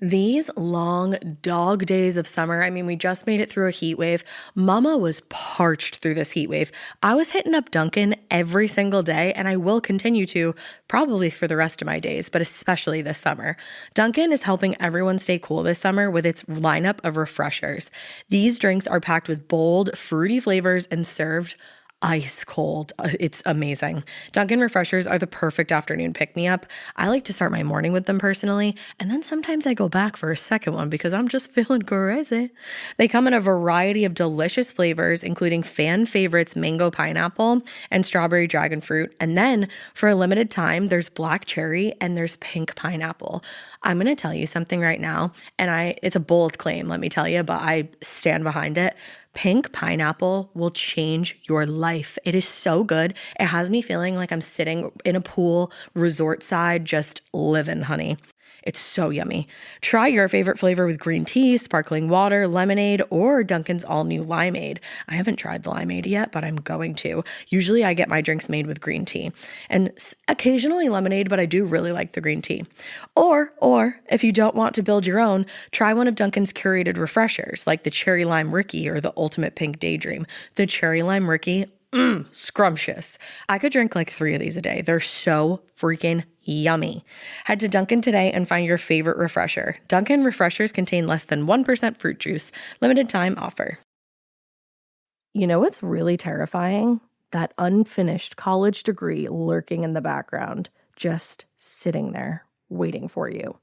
These long dog days of summer, I mean, we just made it through a heat wave. Mama was parched through this heat wave. I was hitting up Dunkin' every single day, and I will continue to probably for the rest of my days, but especially this summer. Dunkin' is helping everyone stay cool this summer with its lineup of refreshers. These drinks are packed with bold, fruity flavors and served ice cold. It's amazing. Dunkin' refreshers are the perfect afternoon pick-me-up. I like to start my morning with them personally, and then sometimes I go back for a second one because I'm just feeling crazy. They come in a variety of delicious flavors, including fan favorites mango pineapple and strawberry dragon fruit. And then for a limited time, there's black cherry and there's pink pineapple. I'm going to tell you something right now, and it's a bold claim, let me tell you, but I stand behind it. Pink pineapple will change your life. It is so good. It has me feeling like I'm sitting in a pool, resort side, just living, honey. It's so yummy. Try your favorite flavor with green tea, sparkling water, lemonade, or Dunkin's all-new limeade. I haven't tried the limeade yet, but I'm going to. Usually I get my drinks made with green tea and occasionally lemonade, but I do really like the green tea. Or if you don't want to build your own, try one of Dunkin's curated refreshers like the Cherry Lime Ricky or the Ultimate Pink Daydream. The Cherry Lime Ricky, scrumptious. I could drink like 3 of these a day. They're so freaking yummy. Head to Dunkin' today and find your favorite refresher. Dunkin' refreshers contain less than 1% fruit juice. Limited time offer. You know what's really terrifying? That unfinished college degree lurking in the background, just sitting there waiting for you.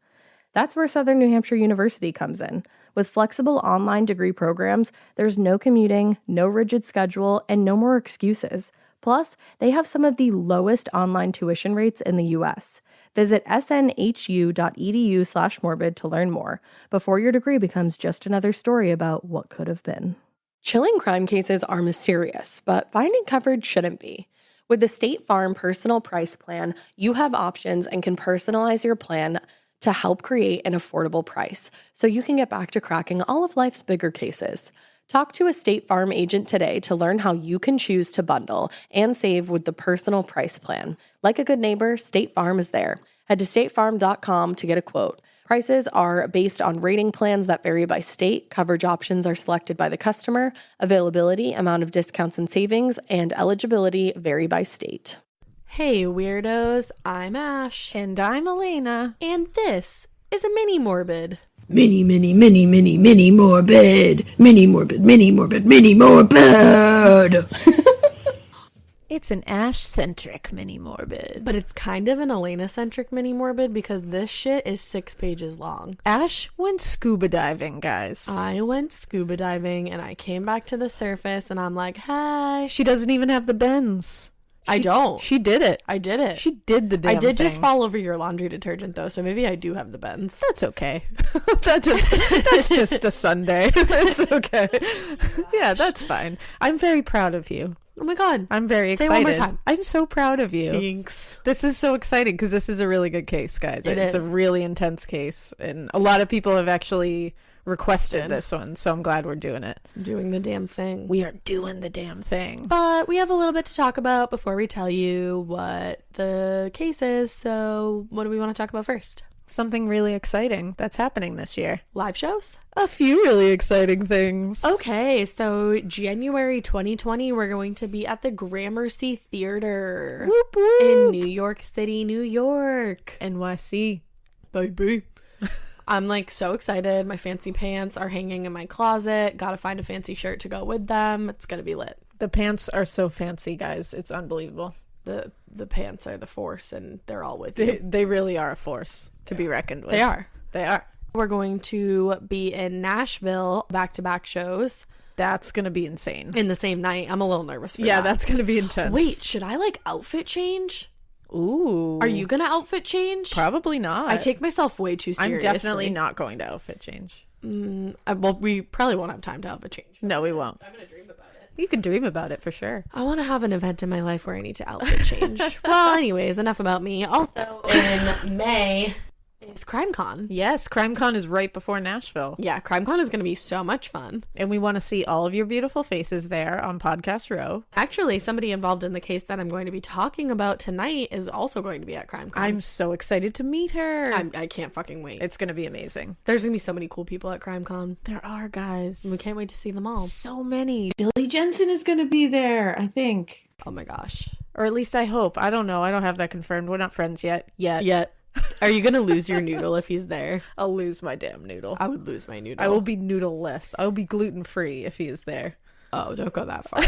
That's where Southern New Hampshire University comes in. With flexible online degree programs, there's no commuting, no rigid schedule, and no more excuses. Plus, they have some of the lowest online tuition rates in the U.S. Visit snhu.edu/morbid to learn more before your degree becomes just another story about what could have been. Chilling crime cases are mysterious, but finding coverage shouldn't be. With the State Farm Personal Price Plan, you have options and can personalize your plan to help create an affordable price so you can get back to cracking all of life's bigger cases. Talk to a State Farm agent today to learn how you can choose to bundle and save with the Personal Price Plan. Like a good neighbor, State Farm is there. Head to statefarm.com to get a quote. Prices are based on rating plans that vary by state. Coverage options are selected by the customer. Availability, amount of discounts and savings, and eligibility vary by state. Hey weirdos, I'm Ash. And I'm Alaina. And this is a mini morbid. Mini morbid. Mini morbid. It's an Ash-centric mini morbid. But it's kind of an Alaina-centric mini morbid because this shit is 6 pages long. Ash went scuba diving, guys. I went scuba diving and I came back to the surface and I'm like, hey. She doesn't even have the bends. I don't. She did it. I did it. She did the damn thing. I did just fall over your laundry detergent though, so maybe I do have the bends. That's okay. That's just a Sunday. That's okay. Yeah, that's fine. I'm very proud of you. Oh my god. I'm very excited. Say it one more time. I'm so proud of you. Thanks. This is so exciting because this is a really good case, guys. It's a really intense case, and a lot of people have actually requested this one, so I'm glad we're doing it. Doing the damn thing. We are doing the damn thing. But we have a little bit to talk about before we tell you what the case is, so what do we want to talk about first? Something really exciting that's happening this year. Live shows? A few really exciting things. Okay, so January 2020, we're going to be at the Gramercy Theater. Whoop, whoop. In New York City, New York. NYC. Baby. I'm like so excited. My fancy pants are hanging in my closet. Gotta find a fancy shirt to go with them. It's gonna be lit. The pants are so fancy, guys. It's unbelievable. The pants are the force and they're all with you. They really are a force to be reckoned with. They are. We're going to be in Nashville, back-to-back shows. That's gonna be insane. In the same night. I'm a little nervous for that. Yeah, that's gonna be intense. Wait, should I like outfit change? Ooh. Are you gonna outfit change? Probably not. I take myself way too seriously. I'm definitely not going to outfit change. Well, we probably won't have time to outfit change. No, we won't. I'm gonna dream about it. You can dream about it for sure. I want to have an event in my life where I need to outfit change. Well, anyways, enough about me. Also, in May, is CrimeCon. Yes, CrimeCon is right before Nashville. Yeah, CrimeCon is going to be so much fun. And we want to see all of your beautiful faces there on Podcast Row. Actually, somebody involved in the case that I'm going to be talking about tonight is also going to be at CrimeCon. I'm so excited to meet her. I can't fucking wait. It's going to be amazing. There's going to be so many cool people at CrimeCon. There are, guys. We can't wait to see them all. So many. Billy Jensen is going to be there, I think. Oh my gosh. Or at least I hope. I don't know. I don't have that confirmed. We're not friends yet. Yet. Are you going to lose your noodle if he's there? I'll lose my damn noodle. I would lose my noodle. I will be noodle-less. I will be gluten-free if he is there. Oh, don't go that far.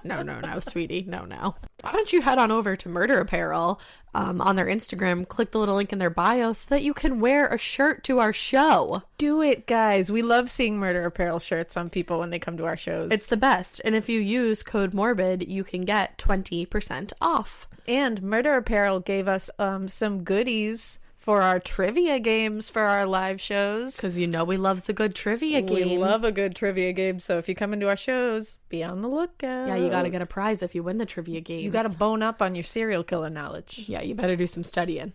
No, sweetie. No. Why don't you head on over to Murder Apparel on their Instagram, click the little link in their bio so that you can wear a shirt to our show. Do it, guys. We love seeing Murder Apparel shirts on people when they come to our shows. It's the best. And if you use code MORBID, you can get 20% off. And Murder Apparel gave us some goodies for our trivia games for our live shows. Because you know we love the good trivia game. We love a good trivia game. So if you come into our shows, be on the lookout. Yeah, you got to get a prize if you win the trivia game. You got to bone up on your serial killer knowledge. Yeah, you better do some studying.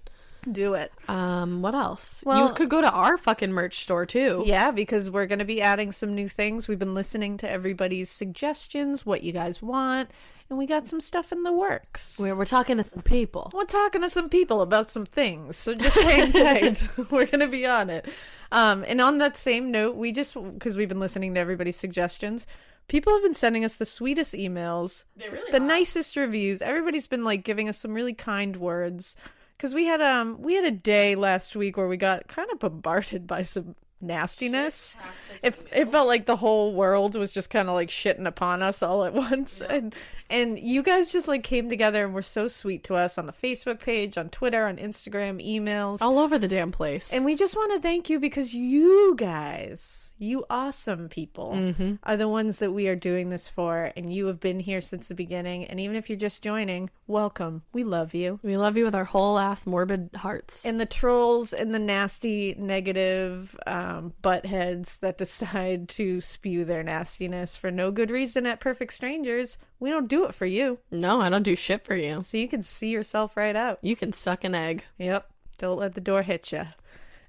Do it. What else? Well, you could go to our fucking merch store too. Yeah, because we're going to be adding some new things. We've been listening to everybody's suggestions, what you guys want. And we got some stuff in the works. We're talking to some people. We're talking to some people about some things. So just hang tight. We're going to be on it. And on that same note, because we've been listening to everybody's suggestions, people have been sending us the sweetest emails. The nicest reviews. Everybody's been like giving us some really kind words. Because we had a day last week where we got kind of bombarded by some nastiness. It felt like the whole world was just kind of like shitting upon us all at once. Yeah. And you guys just like came together and were so sweet to us on the Facebook page, on Twitter, on Instagram, emails, all over the damn place. And we just want to thank you because you guys, you awesome people, are the ones that we are doing this for, and you have been here since the beginning. And even if you're just joining, welcome. We love you. We love you with our whole ass morbid hearts. And the trolls and the nasty, negative buttheads that decide to spew their nastiness for no good reason at perfect strangers, we don't do it for you. No, I don't do shit for you. So you can see yourself right out. You can suck an egg. Yep. Don't let the door hit you.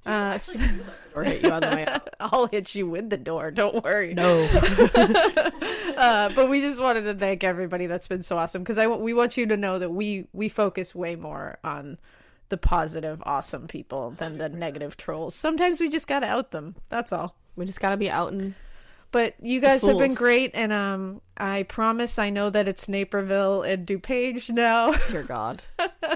Or hit you on the way out. I'll hit you with the door. Don't worry. No. But we just wanted to thank everybody that's been so awesome, because we want you to know that we focus way more on the positive, awesome people than the negative trolls. Sometimes we just gotta out them. That's all. We just gotta be out and. But you guys have been great, and I promise I know that it's Naperville and DuPage now. Dear God.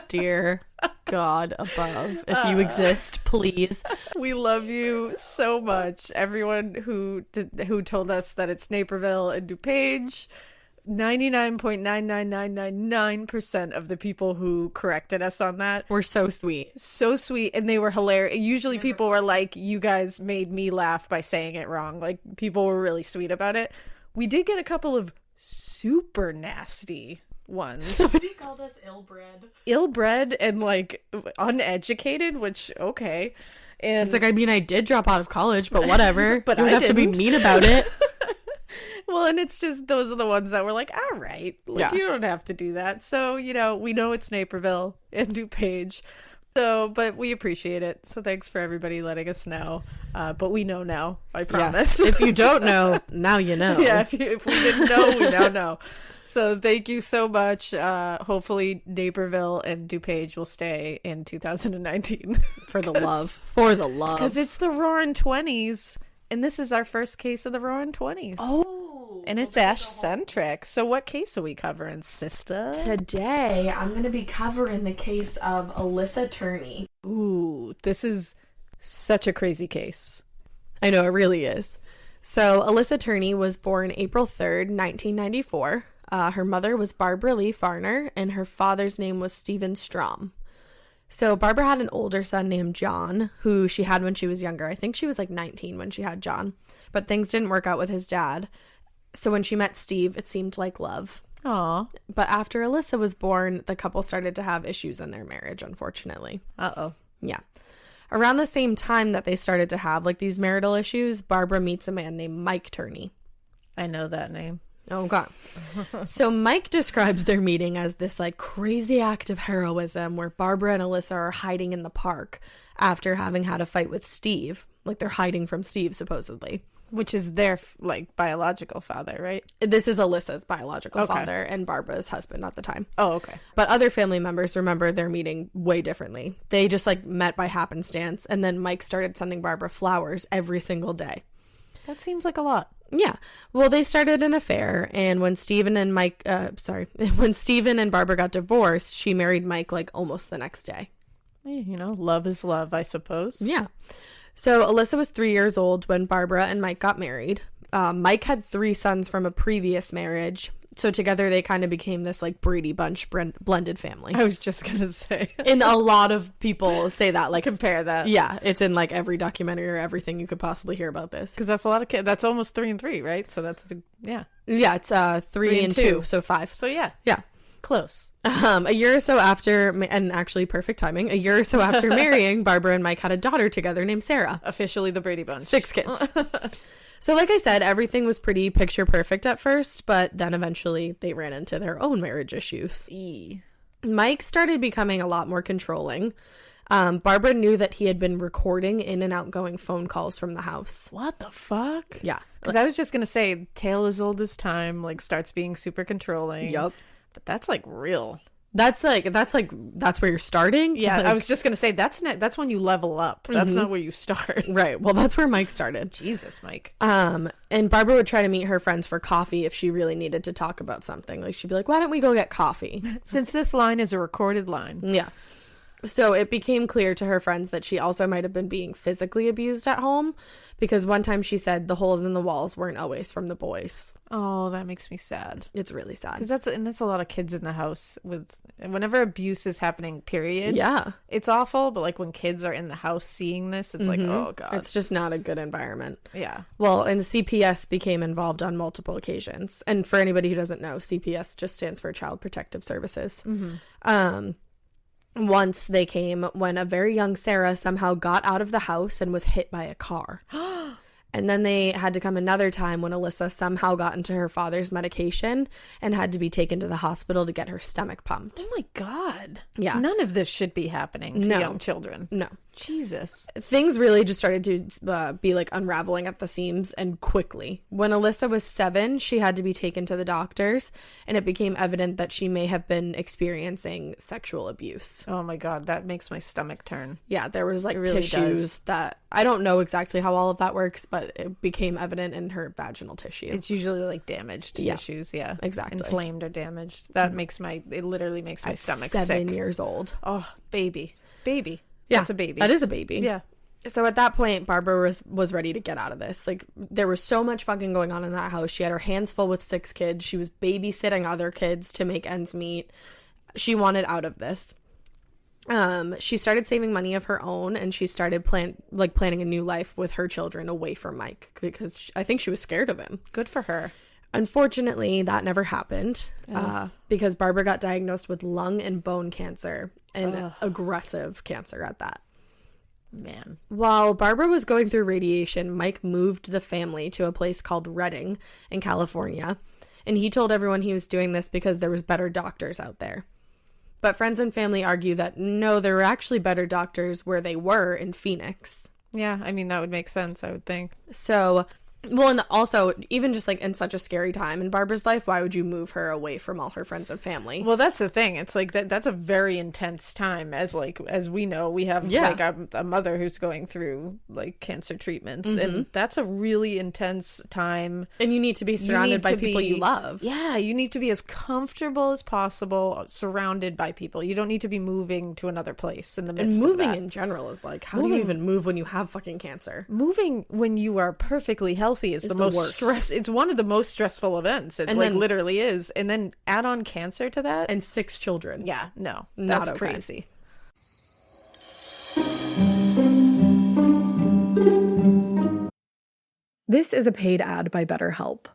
Dear God above. If you exist, please. We love you so much. Everyone who told us that it's Naperville and DuPage. 99.99999% of the people who corrected us on that were so sweet. So sweet, and they were hilarious. Usually people were like, you guys made me laugh by saying it wrong. Like, people were really sweet about it. We did get a couple of super nasty ones. Somebody called us ill-bred and like uneducated, which okay. And it's like, I mean, I did drop out of college, but whatever. But you I have didn't. to be mean about it. Well, and it's just, those are the ones that were like, all right, like, yeah. You don't have to do that. So, we know it's Naperville and DuPage. So, but we appreciate it. So thanks for everybody letting us know. But we know now, I promise. Yes. If you don't know, now you know. Yeah, if we didn't know, we now know. So thank you so much. Hopefully Naperville and DuPage will stay in 2019. For the love. For the love. Because it's the Roaring 20s. And this is our first case of the Roaring 20s. Oh. And it's Ash-centric. So what case are we covering, sister? Today, I'm going to be covering the case of Alissa Turney. Ooh, this is such a crazy case. I know, it really is. So, Alissa Turney was born April 3rd, 1994. Her mother was Barbara Lee Farner, and her father's name was Stephen Strom. So, Barbara had an older son named John, who she had when she was younger. I think she was like 19 when she had John. But things didn't work out with his dad. So when she met Steve, it seemed like love. Aww. But after Alissa was born, the couple started to have issues in their marriage, unfortunately. Uh-oh. Yeah. Around the same time that they started to have like these marital issues, Barbara meets a man named Mike Turney. I know that name. Oh, God. So Mike describes their meeting as this like crazy act of heroism where Barbara and Alissa are hiding in the park after having had a fight with Steve. Like they're hiding from Steve, supposedly. Which is their, like, biological father, right? This is Alyssa's biological Okay. father and Barbara's husband at the time. Oh, okay. But other family members remember their meeting way differently. They just like met by happenstance, and then Mike started sending Barbara flowers every single day. That seems like a lot. Yeah. Well, they started an affair, and when Stephen and when Stephen and Barbara got divorced, she married Mike like almost the next day. You know, love is love, I suppose. Yeah. So Alissa was 3 years old when Barbara and Mike got married. Mike had 3 sons from a previous marriage. So together they kind of became this like Brady Bunch blended family. I was just going to say. And a lot of people say that, like, Compare that. yeah, it's in like every documentary or everything you could possibly hear about this. Because that's a lot of kids. That's almost 3 and 3, right? So that's, yeah. Yeah, it's 3 and 2, so 5. So, yeah. Yeah. Close. A year or so after, and actually perfect timing, a year or so after marrying, Barbara and Mike had a daughter together named Sarah. Officially the Brady Bunch. 6 kids. So like I said, everything was pretty picture perfect at first, but then eventually they ran into their own marriage issues. Mike started becoming a lot more controlling. Barbara knew that he had been recording in and outgoing phone calls from the house. What the fuck? Yeah. Because I was just going to say, tale as old as time, like, starts being super controlling. Yup. But that's, like, real. That's where you're starting. Yeah, Like, I was just going to say, that's when you level up. That's not where you start. right. Well, that's where Mike started. Jesus, Mike. And Barbara would try to meet her friends for coffee if she really needed to talk about something. Like she'd be like, "Why don't we go get coffee?" Since this line is a recorded line. Yeah. So it became clear to her friends that she also might have been being physically abused at home, because one time she said the holes in the walls weren't always from the boys. Oh, that makes me sad. It's really sad. Because that's a lot of kids in the house whenever abuse is happening, period. Yeah. It's awful, but like when kids are in the house seeing this, it's like, oh God. It's just not a good environment. Yeah. Well, and CPS became involved on multiple occasions. And for anybody who doesn't know, CPS just stands for Child Protective Services. Once they came when a very young Sarah somehow got out of the house and was hit by a car. And then they had to come another time when Alissa somehow got into her father's medication and had to be taken to the hospital to get her stomach pumped. Oh my God. Yeah. None of this should be happening to young children. No. Jesus. Things really just started to be like unraveling at the seams, and quickly. When Alissa was 7, she had to be taken to the doctors, and it became evident that she may have been experiencing sexual abuse. Oh my God. That makes my stomach turn. Yeah, there was like really tissues does. that I don't know exactly how all of that works, but it became evident in her vaginal tissue. It's usually like damaged tissues. Yeah. Exactly. Inflamed or damaged. That it literally makes my At stomach 7 sick. years old. Oh, baby. Baby. Yeah, That's a baby. That is a baby. Yeah. So at that point, Barbara was ready to get out of this. Like, there was so much fucking going on in that house. She had her hands full with 6 kids. She was babysitting other kids to make ends meet. She wanted out of this. She started saving money of her own, and she started planning a new life with her children away from Mike, because I think she was scared of him. Good for her. Unfortunately, that never happened because Barbara got diagnosed with lung and bone cancer, and aggressive cancer at that. Man. While Barbara was going through radiation, Mike moved the family to a place called Redding in California, and he told everyone he was doing this because there was better doctors out there. But friends and family argue that no, there were actually better doctors where they were in Phoenix. Yeah, I mean, that would make sense, I would think. So, well, and also, even just like in such a scary time in Barbara's life, why would you move her away from all her friends and family? Well, that's the thing. It's like that's a very intense time. As we know, we have like a mother who's going through like cancer treatments, and that's a really intense time. And you need to be surrounded by people you love. Yeah, you need to be as comfortable as possible, surrounded by people. You don't need to be moving to another place in the midst And moving of that. in general is like, how do you even move when you have fucking cancer? Moving when you are perfectly healthy is the most worst. stress. It's one of the most stressful events. It And like then- literally is. And then add on cancer to that. And 6 children. Yeah, no, Not that's okay. crazy. This is a paid ad by BetterHelp.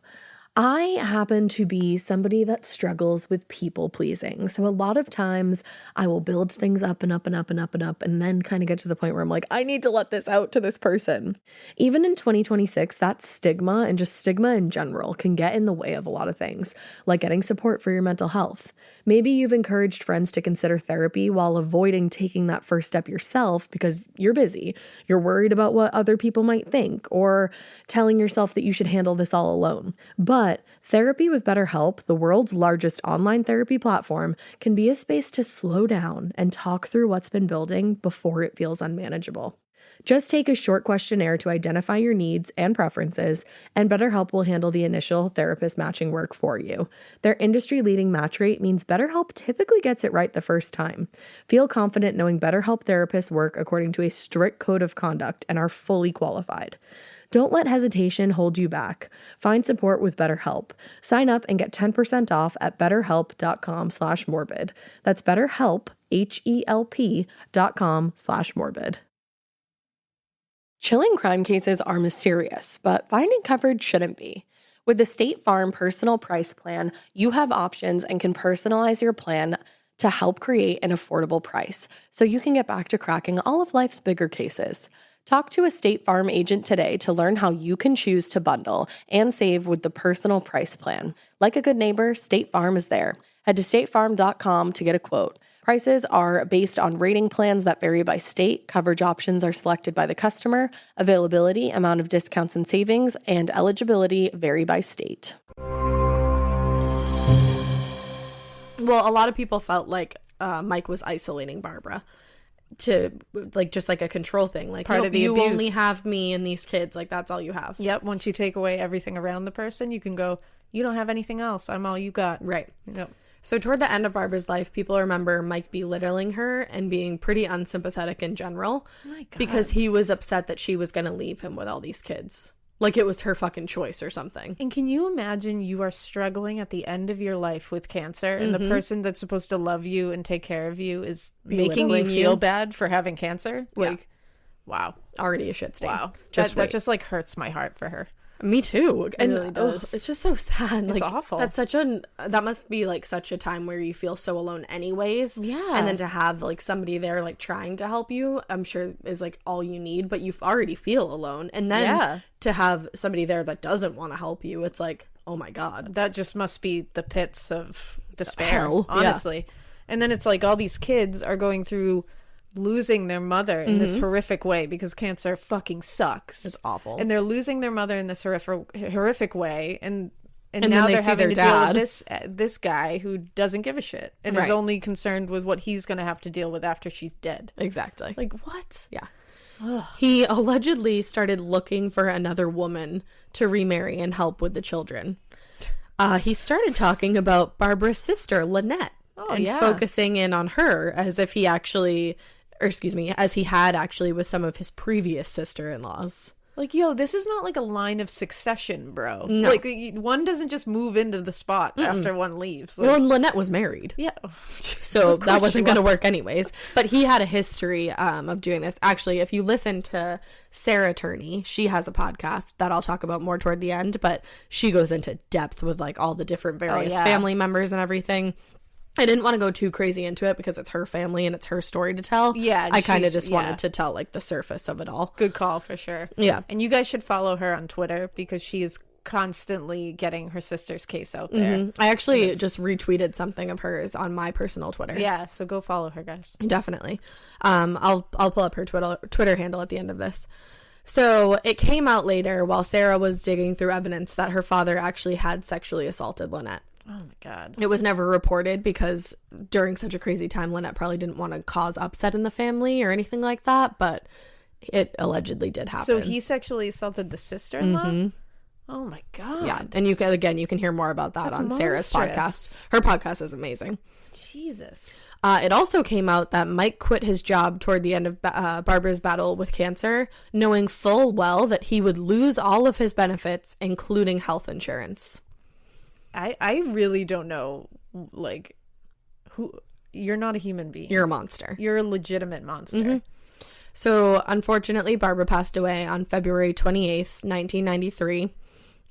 I happen to be somebody that struggles with people pleasing. So a lot of times I will build things up and up and up and up and up and then kind of get to the point where I'm like, I need to let this out to this person. Even in 2026, that stigma and just stigma in general can get in the way of a lot of things, like getting support for your mental health. Maybe you've encouraged friends to consider therapy while avoiding taking that first step yourself because you're busy. You're worried about what other people might think, or telling yourself that you should handle this all alone. But therapy with BetterHelp, the world's largest online therapy platform, can be a space to slow down and talk through what's been building before it feels unmanageable. Just take a short questionnaire to identify your needs and preferences, and BetterHelp will handle the initial therapist matching work for you. Their industry-leading match rate means BetterHelp typically gets it right the first time. Feel confident knowing BetterHelp therapists work according to a strict code of conduct and are fully qualified. Don't let hesitation hold you back. Find support with BetterHelp. Sign up and get 10% off at betterhelp.com/morbid. That's BetterHelp, HELP.com/morbid. Chilling crime cases are mysterious, but finding coverage shouldn't be. With the State Farm Personal Price Plan, you have options and can personalize your plan to help create an affordable price so you can get back to cracking all of life's bigger cases. Talk to a State Farm agent today to learn how you can choose to bundle and save with the Personal Price Plan. Like a good neighbor, State Farm is there. Head to statefarm.com to get a quote. Prices are based on rating plans that vary by state. Coverage options are selected by the customer. Availability, amount of discounts and savings, and eligibility vary by state. Well, a lot of people felt like Mike was isolating Barbara to like just like a control thing. Like, Part of the you abuse. only have me and these kids. Like, that's all you have. Yep. Once you take away everything around the person, you can go, you don't have anything else. I'm all you got. Right. Yep. So toward the end of Barbara's life, people remember Mike belittling her and being pretty unsympathetic in general. Oh my God. Because he was upset that she was going to leave him with all these kids. Like it was her fucking choice or something. And can you imagine you are struggling at the end of your life with cancer and the person that's supposed to love you and take care of you is making you Belittling feel you. bad for having cancer? Like, wow. Already a shit stain. Wow. Just that wait. just like hurts my heart for her. Me too. And really does. it's just so sad. It's Like, awful. That must be like such a time where you feel so alone anyways. Yeah. And then to have like somebody there like trying to help you, I'm sure is like all you need, but you already feel alone. And then to have somebody there that doesn't want to help you, it's like, oh my God. That just must be the pits of despair, Hell, yeah. honestly. And then it's like all these kids are going through losing their mother in this horrific way because cancer fucking sucks. It's awful. And they're losing their mother in this horrific way, and then now they they're see having to their deal dad. with this guy who doesn't give a shit and is Right. only concerned with what he's going to have to deal with after she's dead. Exactly. Like, what? Yeah. He allegedly started looking for another woman to remarry and help with the children. He started talking about Barbara's sister, Lynette, and focusing in on her as if he actually, or excuse me, as he had actually with some of his previous sister-in-laws. Like, yo, this is not like a line of succession, bro. No. Like, one doesn't just move into the spot after one leaves. Like, Well, and Lynette was married. yeah. So Of course that wasn't she going to was. work anyways. But he had a history of doing this. Actually, if you listen to Sarah Turney, she has a podcast that I'll talk about more toward the end. But she goes into depth with like all the different various yeah. family members and everything. I didn't want to go too crazy into it because it's her family and it's her story to tell. Yeah, I kind of she's- just wanted to tell like the surface of it all. Good call for sure. Yeah. And you guys should follow her on Twitter because she is constantly getting her sister's case out there. I actually just retweeted something of hers on my personal Twitter. Yeah, so go follow her, guys. Definitely. I'll pull up her Twitter handle at the end of this. So it came out later while Sarah was digging through evidence that her father actually had sexually assaulted Lynette. Oh my God. It was never reported because during such a crazy time, Lynette probably didn't want to cause upset in the family or anything like that, but it allegedly did happen. So he sexually assaulted the sister-in-law? Oh my God. Yeah, and you can hear more about that That's on Sarah's monstrous. podcast. Her podcast is amazing. Jesus. It also came out that Mike quit his job toward the end of Barbara's battle with cancer, knowing full well that he would lose all of his benefits, including health insurance. I really don't know, like, who... You're not a human being. You're a monster. You're a legitimate monster. So, unfortunately, Barbara passed away on February 28th, 1993.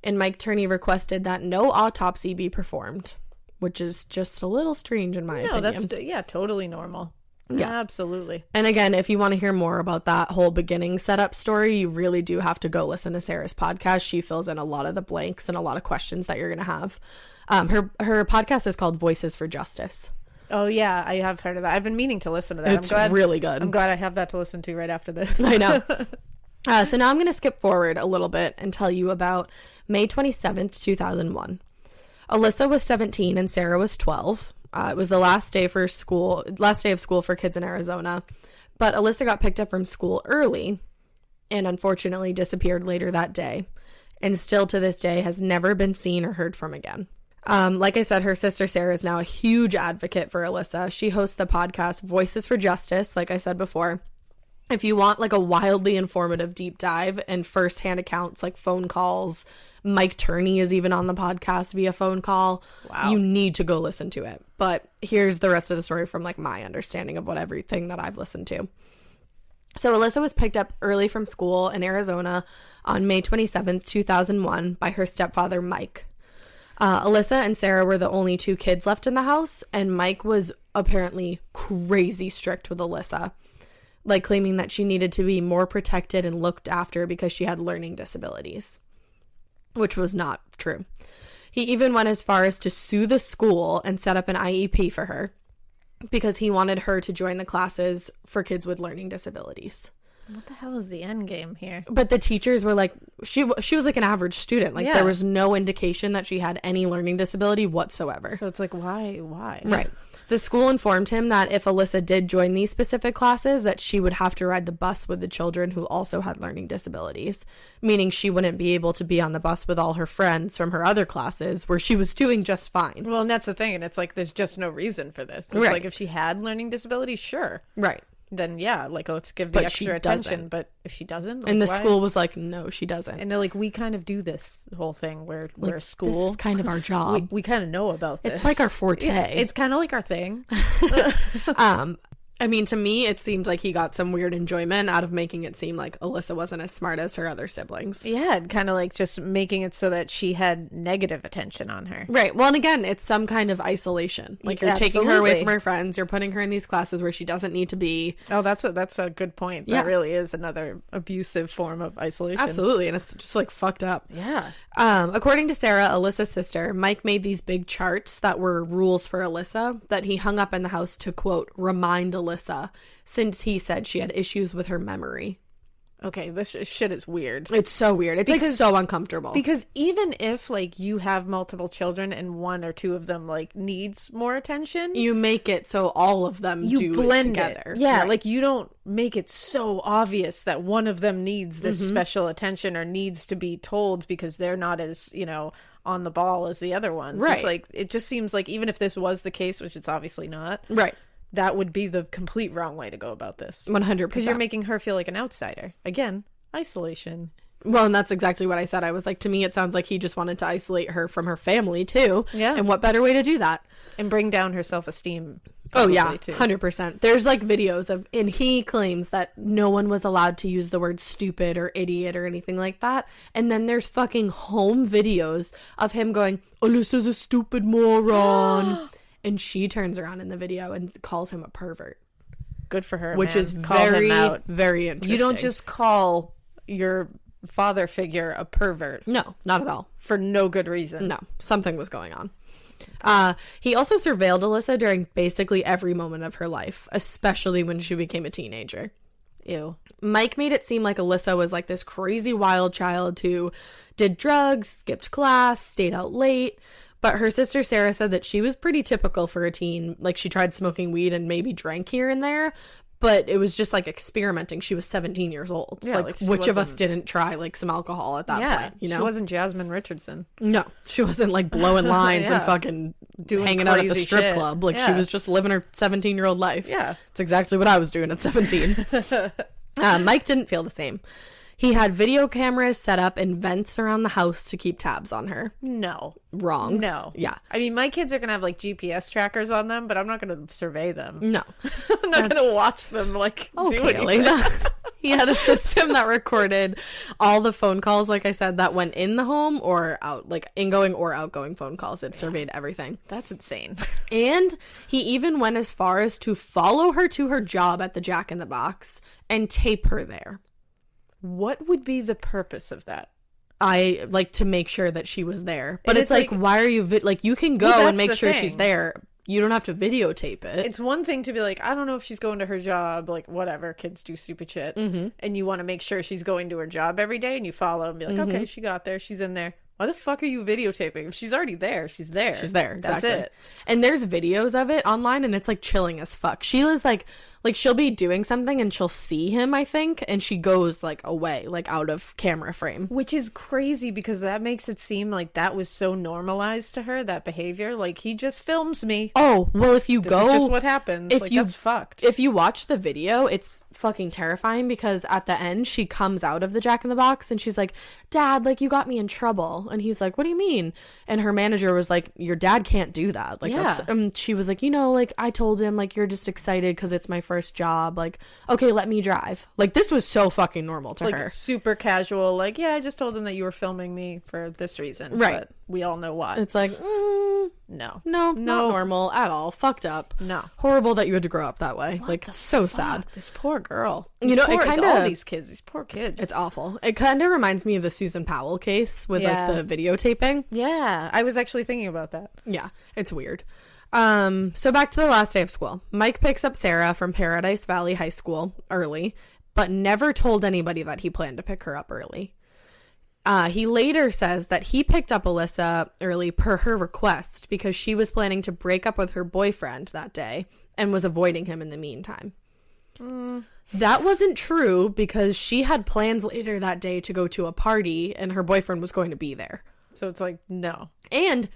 and Mike Turney requested that no autopsy be performed, which is just a little strange in my opinion. No, that's totally normal. Yeah, absolutely. And again, if you want to hear more about that whole beginning setup story, you really do have to go listen to Sarah's podcast. She fills in a lot of the blanks and a lot of questions that you're going to have. Her podcast is called Voices for Justice. Oh, yeah, I have heard of that. I've been meaning to listen to that. It's really good. I'm glad I have that to listen to right after this. I know. So now I'm going to skip forward a little bit and tell you about May 27th, 2001. Alissa was 17 and Sarah was 12. It was the last day of school for kids in Arizona, but Alissa got picked up from school early and unfortunately disappeared later that day, and still to this day has never been seen or heard from again. Like I said, her sister Sarah is now a huge advocate for Alissa. She hosts the podcast Voices for Justice, like I said before. If you want like a wildly informative deep dive and firsthand accounts like phone calls, Mike Turney is even on the podcast via phone call. Wow. You need to go listen to it. But here's the rest of the story from like my understanding of everything that I've listened to. So Alissa was picked up early from school in Arizona on May 27th, 2001 by her stepfather, Mike. Alissa and Sarah were the only two kids left in the house, and Mike was apparently crazy strict with Alissa, like claiming that she needed to be more protected and looked after because she had learning disabilities, which was not true. He even went as far as to sue the school and set up an IEP for her because he wanted her to join the classes for kids with learning disabilities. What the hell is the end game here? But the teachers were like, she was like an average student. Like, there was no indication that she had any learning disability whatsoever. So it's like, why? Right. The school informed him that if Alissa did join these specific classes, that she would have to ride the bus with the children who also had learning disabilities, meaning she wouldn't be able to be on the bus with all her friends from her other classes where she was doing just fine. Well, and that's the thing. And it's like, there's just no reason for this. It's like, if she had learning disabilities, sure. Right. Then yeah, like let's give the extra attention. But if she doesn't, like, and the why? school was like, no, she doesn't. And they're like, we kind of do this whole thing where we're a school. This is kind of our job. We kind of know about this. It's like our forte. Yeah, it's kind of like our thing. I mean, to me, it seemed like he got some weird enjoyment out of making it seem like Alissa wasn't as smart as her other siblings. Yeah, kind of like just making it so that she had negative attention on her. Right. Well, and again, it's some kind of isolation. Like, you're taking her away from her friends. You're putting her in these classes where she doesn't need to be. Oh, that's a good point. That really is another abusive form of isolation. Absolutely. And it's just like fucked up. Yeah. According to Sarah, Alyssa's sister, Mike made these big charts that were rules for Alissa that he hung up in the house to, quote, remind Alissa, since he said she had issues with her memory. Okay, this shit is weird. It's so weird. It's like so uncomfortable. Because even if like you have multiple children and one or two of them like needs more attention, you make it so all of them do blend it together. Yeah, right. like you don't make it so obvious that one of them needs this special attention or needs to be told because they're not as, on the ball as the other ones. Right. It's like, it just seems like even if this was the case, which it's obviously not. Right. That would be the complete wrong way to go about this. 100%. Because you're making her feel like an outsider. Again, isolation. Well, and that's exactly what I said. I was like, to me, it sounds like he just wanted to isolate her from her family, too. Yeah. And what better way to do that? And bring down her self-esteem. Oh, yeah. Too. 100%. There's like videos of, and he claims that no one was allowed to use the word stupid or idiot or anything like that. And then there's fucking home videos of him going, Alyssa's a stupid moron. And she turns around in the video and calls him a pervert. Good for her, which man. is very interesting. You don't just call your father figure a pervert. No, not at all. For no good reason. No, something was going on. He also surveilled Alissa during basically every moment of her life, especially when she became a teenager. Ew. Mike made it seem like Alissa was like this crazy wild child who did drugs, skipped class, stayed out late. But her sister Sarah said that she was pretty typical for a teen. Like, she tried smoking weed and maybe drank here and there, but it was just like experimenting. She was 17 years old. Yeah, like which of us didn't try like some alcohol at that point? You know, she wasn't Jasmine Richardson. No, she wasn't like blowing lines and fucking hanging out at the strip club. Like, she was just living her 17-year-old life. Yeah, it's exactly what I was doing at 17. Mike didn't feel the same. He had video cameras set up in vents around the house to keep tabs on her. No. Wrong. No. Yeah. I mean, my kids are going to have like GPS trackers on them, but I'm not going to survey them. No. I'm not going to watch them like do anything. Alaina. He had a system that recorded all the phone calls, like I said, that went in the home or out, like ingoing or outgoing phone calls. It surveyed everything. That's insane. And he even went as far as to follow her to her job at the Jack in the Box and tape her there. What would be the purpose of that? I like to make sure that she was there. But And it's like, why are you, like, you can go Well, and that's make the sure thing. she's there. You don't have to videotape it. It's one thing to be like, I don't know if she's going to her job, like whatever, kids do stupid shit. Mm-hmm. And you want to make sure she's going to her job every day and you follow and be like, okay, she got there, she's in there. Why the fuck are you videotaping? If she's already there, she's there. She's there. Exactly. That's it. And there's videos of it online and it's like chilling as fuck. Sheila's like she'll be doing something and she'll see him, I think, and she goes like away, like out of camera frame. Which is crazy because that makes it seem like that was so normalized to her, that behavior. Like, he just films me. Oh, well, if you This go, is just what happens. if Like, you- that's fucked. if you watch the video, it's fucking terrifying because at the end she comes out of the Jack in the Box and she's like, Dad, like, you got me in trouble. And he's like, what do you mean? And her manager was like, your dad can't do that. Like, Yeah. she was like, you know, like, I told him, like, you're just excited because it's my first job. Like, okay, let me drive. Like, this was so fucking normal to Like, her. super casual. Like, yeah, I just told him that you were filming me for this reason. Right. But we all know why. It's like, No. no, No. not normal at all. Fucked up. No. Horrible that you had to grow up that way. Like, so sad. This poor girl. You know, it Poor- kinda- all these kids, these poor kids. It's awful. It kind of reminds me of the Susan Powell case with Yeah. like the videotaping. Yeah, I was actually thinking about that. Yeah, it's weird. So back to the last day of school. Mike picks up Sarah from Paradise Valley High School early, but never told anybody that he planned to pick her up early. He later says that he picked up Alissa early per her request because she was planning to break up with her boyfriend that day and was avoiding him in the meantime. That wasn't true because she had plans later that day to go to a party and her boyfriend was going to be there. So it's like, no. And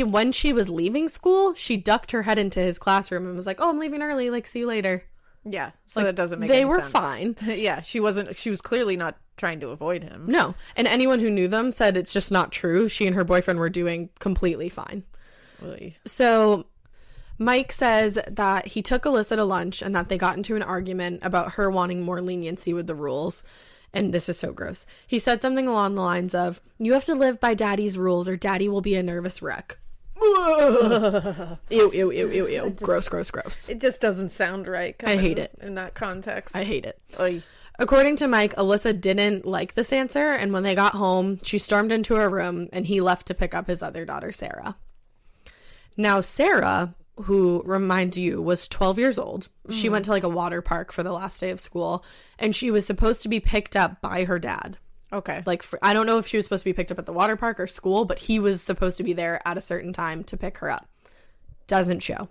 when she was leaving school, she ducked her head into his classroom and was like, oh, I'm leaving early. Like, see you later. Yeah, so Like, that doesn't make they any were sense. fine. Yeah, she was clearly not trying to avoid him. No. And anyone who knew them said it's just not true. She and her boyfriend were doing completely fine. Really. So Mike says that he took Alissa to lunch and that they got into an argument about her wanting more leniency with the rules. And this is so gross. He said something along the lines of, you have to live by daddy's rules or daddy will be a nervous wreck. Ew, ew, ew, ew, ew. Gross, gross, gross. It just doesn't sound right. I hate it. In that context. I hate it. Oy. According to Mike, Alissa didn't like this answer, and when they got home, she stormed into her room, and he left to pick up his other daughter, Sarah. Now, Sarah, who, remind you, was 12 years old, she went to, like, a water park for the last day of school, and she was supposed to be picked up by her dad. Okay. Like, I don't know if she was supposed to be picked up at the water park or school, but he was supposed to be there at a certain time to pick her up. Doesn't show.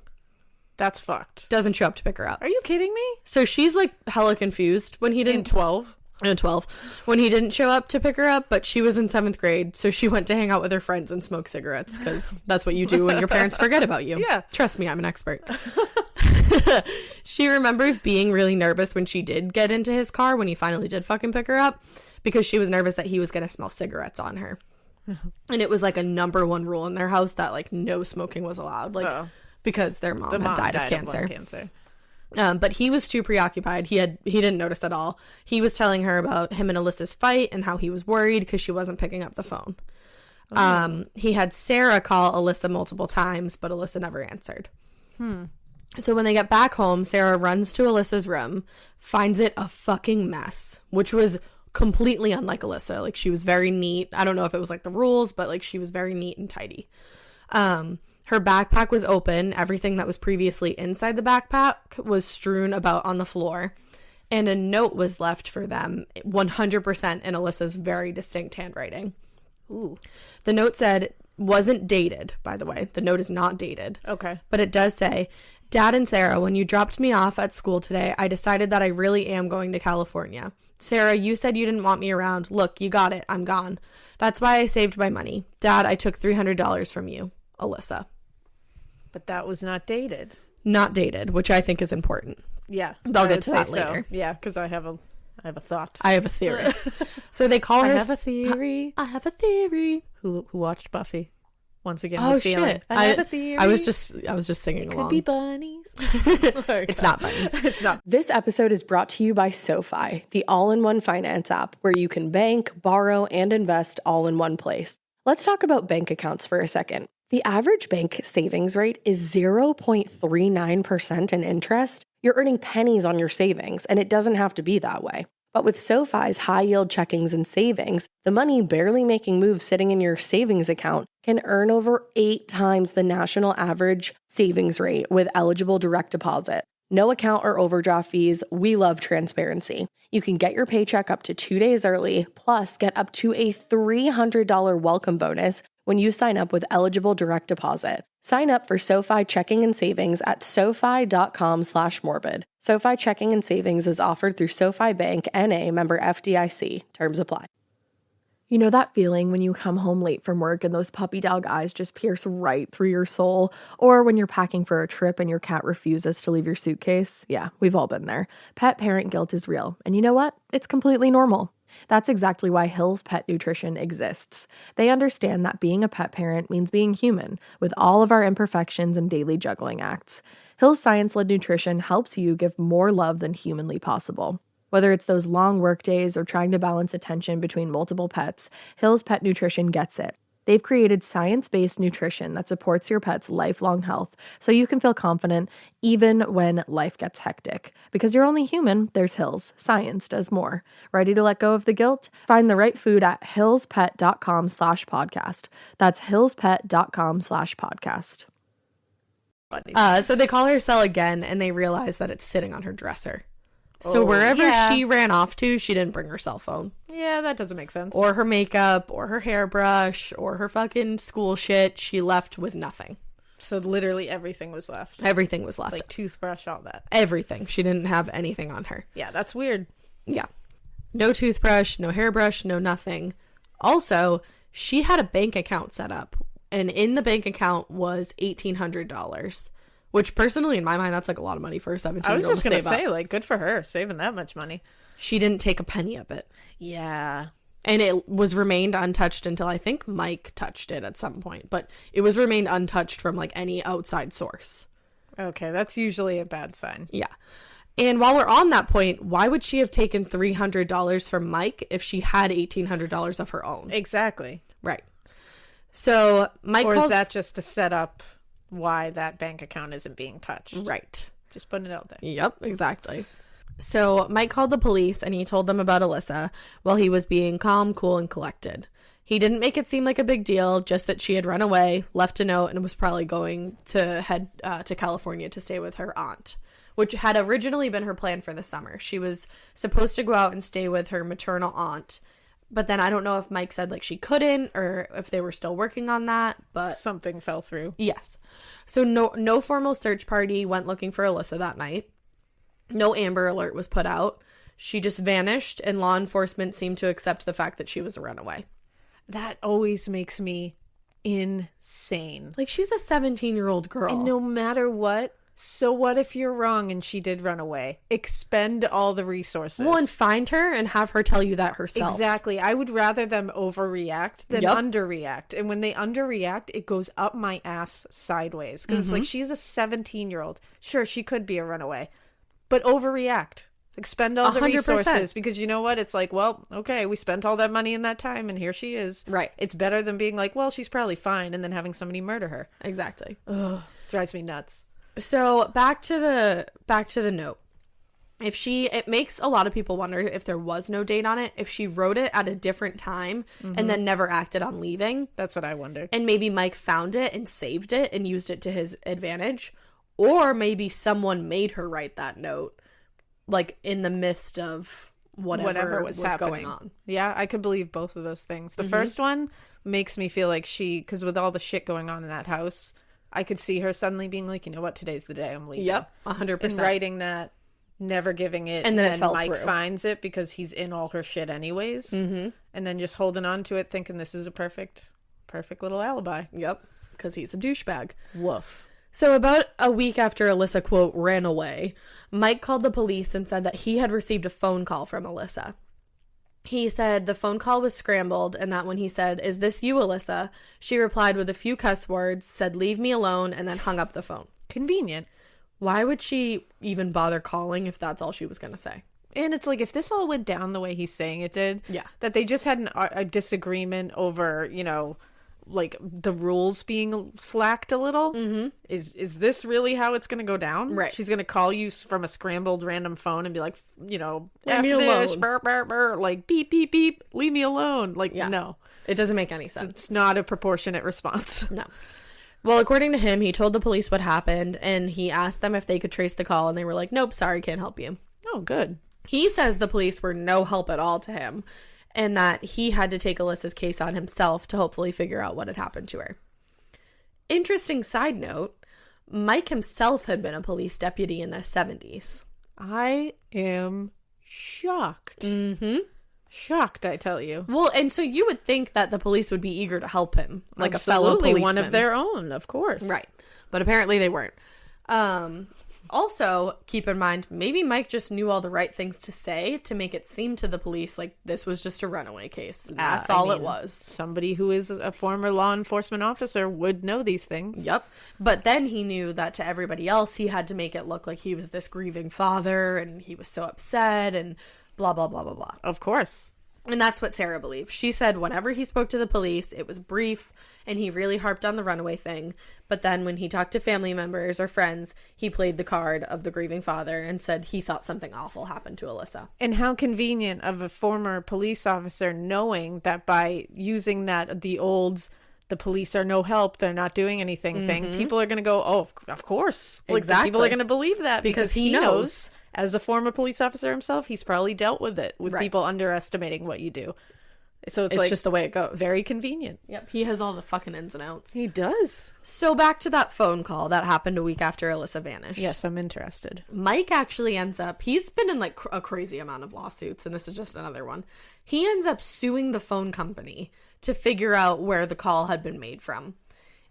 That's fucked. Doesn't show up to pick her up. Are you kidding me? So she's, like, hella confused when he In didn't... 12? In 12, when he didn't show up to pick her up, but she was in 7th grade, so she went to hang out with her friends and smoke cigarettes, because that's what you do when your parents forget about you. Yeah. Trust me, I'm an expert. She remembers being really nervous when she did get into his car, when he finally did fucking pick her up, because she was nervous that he was going to smell cigarettes on her. And it was, like, a number one rule in their house that, like, no smoking was allowed, like, because their mom had died of cancer. lung cancer. But he was too preoccupied. He didn't notice at all. He was telling her about him and Alyssa's fight and how he was worried because she wasn't picking up the phone. He had Sarah call Alissa multiple times, but Alissa never answered. So when they get back home, Sarah runs to Alyssa's room, finds it a fucking mess, which was completely unlike Alissa. Like, she was very neat. I don't know if it was like the rules, but like she was very neat and tidy. Her backpack was open. Everything that was previously inside the backpack was strewn about on the floor. And a note was left for them, 100% in Alyssa's very distinct handwriting. Ooh. The note said, wasn't dated, by the way. The note is not dated. Okay. But it does say, Dad and Sarah, when you dropped me off at school today, I decided that I really am going to California. Sarah, you said you didn't want me around. Look, you got it. I'm gone. That's why I saved my money. Dad, I took $300 from you. Alissa. But that was not dated. Not dated, which I think is important. Yeah. I'll I get would to that say so. later. Yeah, because I have I have a thought. I have a theory. So they call her... I have a theory. I have a theory. Who watched Buffy? Once again, Oh, the feeling. shit. I have a theory. I was just singing along. Could be bunnies. It's not bunnies. It's not. This episode is brought to you by SoFi, the all-in-one finance app where you can bank, borrow, and invest all in one place. Let's talk about bank accounts for a second. The average bank savings rate is 0.39% in interest. You're earning pennies on your savings, and it doesn't have to be that way. But with SoFi's high-yield checkings and savings, the money barely making moves sitting in your savings account can earn over 8 times the national average savings rate with eligible direct deposit. No account or overdraft fees. We love transparency. You can get your paycheck up to 2 days early, plus get up to a $300 welcome bonus when you sign up with eligible direct deposit. Sign up for SoFi checking and savings at SoFi.com/morbid. SoFi checking and savings is offered through SoFi Bank, N.A., member FDIC. Terms apply. You know that feeling when you come home late from work and those puppy dog eyes just pierce right through your soul? Or when you're packing for a trip and your cat refuses to leave your suitcase? Yeah, we've all been there. Pet parent guilt is real. And you know what? It's completely normal. That's exactly why Hill's Pet Nutrition exists. They understand that being a pet parent means being human, with all of our imperfections and daily juggling acts. Hill's science-led nutrition helps you give more love than humanly possible. Whether it's those long work days or trying to balance attention between multiple pets, Hill's Pet Nutrition gets it. They've created science-based nutrition that supports your pet's lifelong health so you can feel confident even when life gets hectic. Because you're only human, there's Hill's. Science does more. Ready to let go of the guilt? Find the right food at hillspet.com/podcast. That's hillspet.com/podcast. So they call her cell again, and they realize that it's sitting on her dresser. So wherever she ran off to, she didn't bring her cell phone. Yeah, that doesn't make sense. Or her makeup, or her hairbrush, or her fucking school shit. She left with nothing. So literally everything was left. Everything was left. Like toothbrush, all that. Everything. She didn't have anything on her. Yeah, that's weird. Yeah. No toothbrush, no hairbrush, no nothing. Also, she had a bank account set up, and in the bank account was $1,800. Which personally, in my mind, that's like a lot of money for a 17-year-old to save up. I was just going to say, like, good for her, saving that much money. She didn't take a penny of it. Yeah. And it was remained untouched until I think Mike touched it at some point. But it was remained untouched from like any outside source. Okay, that's usually a bad sign. Yeah. And while we're on that point, why would she have taken $300 from Mike if she had $1,800 of her own? Exactly. Right. So Mike Or calls... is that just to set up why that bank account isn't being touched? Right. Just putting it out there. Yep, exactly. So Mike called the police and he told them about Alissa while he was being calm, cool, and collected. He didn't make it seem like a big deal, just that she had run away, left a note, and was probably going to head to California to stay with her aunt, which had originally been her plan for the summer. She was supposed to go out and stay with her maternal aunt, but then I don't know if Mike said like she couldn't or if they were still working on that, but something fell through. Yes. So no formal search party went looking for Alissa that night. No Amber Alert was put out. She just vanished, and law enforcement seemed to accept the fact that she was a runaway. That always makes me insane. Like, she's a 17-year-old girl. And no matter what, so what if you're wrong and she did run away? Expend all the resources. Well, and find her and have her tell you that herself. Exactly. I would rather them overreact than underreact. And when they underreact, it goes up my ass sideways. Because it's like, she's a 17-year-old. Sure, she could be a runaway. But overreact. Expend all the 100%. resources. Because you know what? It's like, well, okay, we spent all that money in that time and here she is. Right. It's better than being like, well, she's probably fine, and then having somebody murder her. Exactly. Ugh, drives me nuts. So back to the note. It makes a lot of people wonder if there was no date on it, if she wrote it at a different time and then never acted on leaving. That's what I wondered. And maybe Mike found it and saved it and used it to his advantage. Or maybe someone made her write that note, like in the midst of whatever was going on. Yeah, I could believe both of those things. The first one makes me feel like because with all the shit going on in that house, I could see her suddenly being like, you know what, today's the day I'm leaving. Yep, 100%. And writing that, never giving it, and then it fell Mike through. finds it because he's in all her shit anyways. And then just holding on to it, thinking this is a perfect little alibi. Yep, because he's a douchebag. Woof. So about a week after Alissa, quote, ran away, Mike called the police and said that he had received a phone call from Alissa. He said the phone call was scrambled and that when he said, "Is this you, Alissa?" she replied with a few cuss words, said, "Leave me alone," and then hung up the phone. Convenient. Why would she even bother calling if that's all she was going to say? And it's like, if this all went down the way he's saying it did, Yeah. that they just had a disagreement over, you know, like the rules being slacked a little. Mm-hmm. Is this really how it's going to go down? Right. She's going to call you from a scrambled random phone and be like, you know, Leave me this, alone. burr, burr, burr, like beep, beep, beep, leave me alone. Like, Yeah. no, It doesn't make any sense. it's not a proportionate response. No. Well, according to him, he told the police what happened and he asked them if they could trace the call and they were like, "Nope, sorry, can't help you." Oh, good. He says the police were no help at all to him and that he had to take Alissa's case on himself to hopefully figure out what had happened to her. Interesting side note, Mike himself had been a police deputy in the 70s. I am shocked. Mm-hmm. Shocked, I tell you. Well, and so you would think that the police would be eager to help him, like a fellow Absolutely, policeman. one of their own, of course. Right. But apparently they weren't. Also, keep in mind, maybe Mike just knew all the right things to say to make it seem to the police like this was just a runaway case. And that's all it was. Somebody who is a former law enforcement officer would know these things. Yep. But then he knew that to everybody else, he had to make it look like he was this grieving father and he was so upset and blah, blah, blah, blah, blah. Of course. And that's what Sarah believed. She said whenever he spoke to the police, it was brief and he really harped on the runaway thing. But then when he talked to family members or friends, he played the card of the grieving father and said he thought something awful happened to Alissa. And how convenient of a former police officer knowing that by using that, the police are no help, they're not doing anything thing, people are going to go, oh, of course. Like, Exactly. people are going to believe that because he knows. As a former police officer himself, he's probably dealt with it, with Right. people underestimating what you do. So it's It's like just the way it goes. very convenient. Yep. He has all the fucking ins and outs. He does. So back to that phone call that happened a week after Alissa vanished. Yes, I'm interested. Mike actually ends up, he's been in like a crazy amount of lawsuits, and this is just another one. He ends up suing the phone company to figure out where the call had been made from.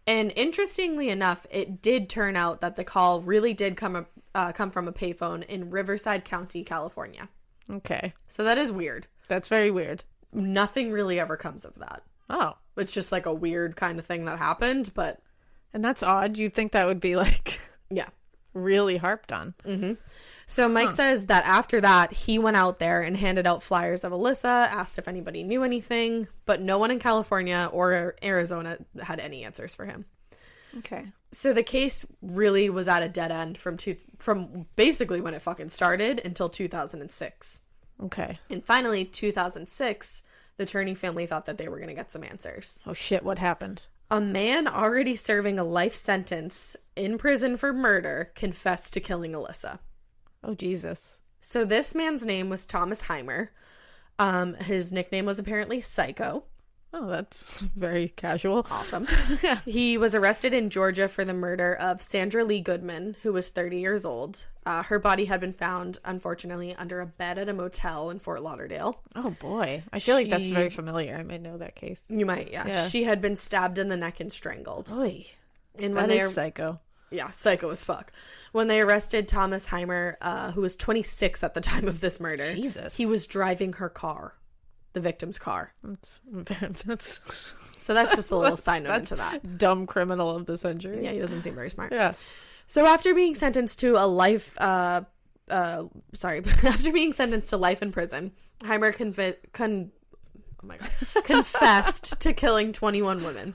And interestingly enough, it did turn out that the call really did come from a payphone in Riverside County, California. Okay. So that is weird. That's very weird. Nothing really ever comes of that. Oh. It's just like a weird kind of thing that happened, but And that's odd. You'd think that would be like yeah. really harped on. So Mike says that after that, he went out there and handed out flyers of Alissa, asked if anybody knew anything, but no one in California or Arizona had any answers for him. Okay. So the case really was at a dead end from basically when it fucking started until 2006. Okay. And finally, 2006, the Turney family thought that they were going to get some answers. Oh shit, what happened? A man already serving a life sentence in prison for murder confessed to killing Alissa. Oh Jesus. So this man's name was Thomas Heimer. His nickname was apparently Psycho. Oh, that's very casual. Awesome. He was arrested in Georgia for the murder of Sandra Lee Goodman, who was 30 years old. Her body had been found, unfortunately, under a bed at a motel in Fort Lauderdale. Oh boy. I feel like that's She- very familiar. I might know that case. You might, yeah. She had been stabbed in the neck and strangled. Oy. And That when is psycho. yeah, psycho as fuck. When they arrested Thomas Heimer, who was 26 at the time of this murder, Jesus. he was driving her car, the victim's car. That's So that's just a little side note into that. dumb criminal of the century. Yeah, he doesn't seem very smart. Yeah. So after being sentenced to after being sentenced to life in prison, Heimer confessed to killing 21 women.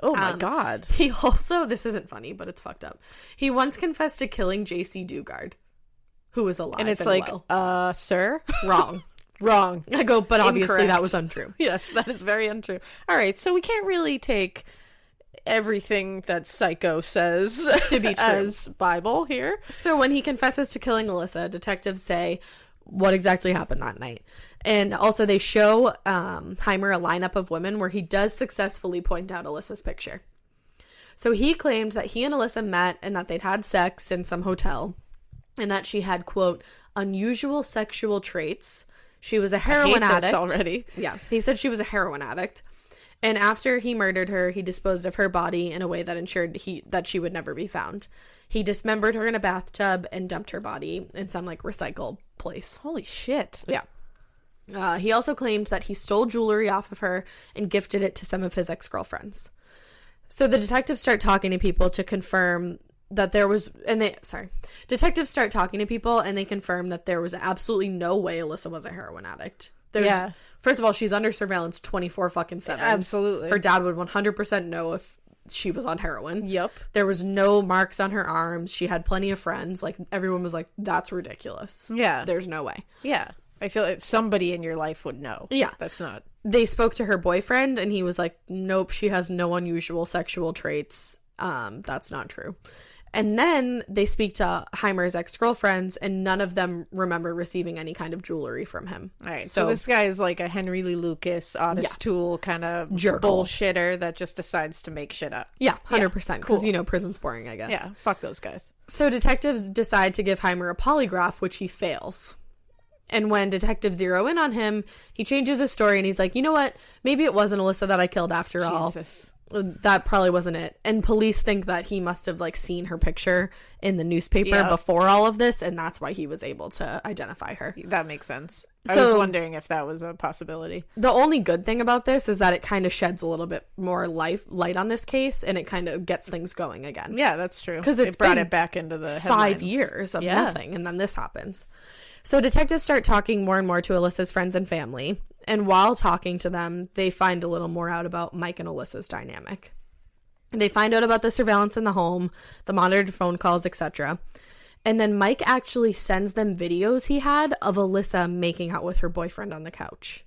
Oh my God. He also, this isn't funny, but it's fucked up. He once confessed to killing J.C. Dugard, who was alive And it's like, well. sir? Wrong. Wrong. I go, but obviously Incorrect. that was untrue. Yes, that is very untrue. All right, so we can't really take everything that Psycho says To be true. as Bible here. So when he confesses to killing Alissa, detectives say what exactly happened that night. And also they show Heimer a lineup of women where he does successfully point out Alyssa's picture. So he claimed that he and Alissa met and that they'd had sex in some hotel and that she had, quote, unusual sexual traits. She was a heroin I hate this addict. already. Yeah. He said she was a heroin addict And after he murdered her, he disposed of her body in a way that ensured that she would never be found. He dismembered her in a bathtub and dumped her body in some like recycle place. Holy shit. Yeah. He also claimed that he stole jewelry off of her and gifted it to some of his ex-girlfriends. So the detectives start talking to people to confirm that there was, detectives start talking to people and they confirm that there was absolutely no way Alissa was a heroin addict. First of all, she's under surveillance 24/7. Absolutely. Her dad would 100% know if she was on heroin. Yep. There was no marks on her arms. She had plenty of friends. Like, everyone was like, that's ridiculous. Yeah. There's no way. Yeah. I feel like somebody in your life would know. Yeah. That's not. They spoke to her boyfriend and he was like, nope, she has no unusual sexual traits. That's not true. And then they speak to Heimer's ex-girlfriends and none of them remember receiving any kind of jewelry from him. All right. So this guy is like a Henry Lee Lucas, honest tool kind of bullshitter that just decides to make shit up. Yeah, 100%. Because, cool. prison's boring, I guess. Yeah. Fuck those guys. So detectives decide to give Heimer a polygraph, which he fails. And when detectives zero in on him, he changes his story and he's like, you know what? Maybe it wasn't Alissa that I killed after all. That probably wasn't it. And police think that he must have like seen her picture in the newspaper before all of this, and that's why he was able to identify her. That makes sense. I was wondering if that was a possibility. The only good thing about this is that it kind of sheds a little bit more light on this case, and it kind of gets things going again. Yeah, that's true. Because it brought it back into the headlines. 5 years of nothing, and then this happens. So detectives start talking more and more to Alyssa's friends and family. And while talking to them, they find a little more out about Mike and Alyssa's dynamic. They find out about the surveillance in the home, the monitored phone calls, etc. And then Mike actually sends them videos he had of Alissa making out with her boyfriend on the couch.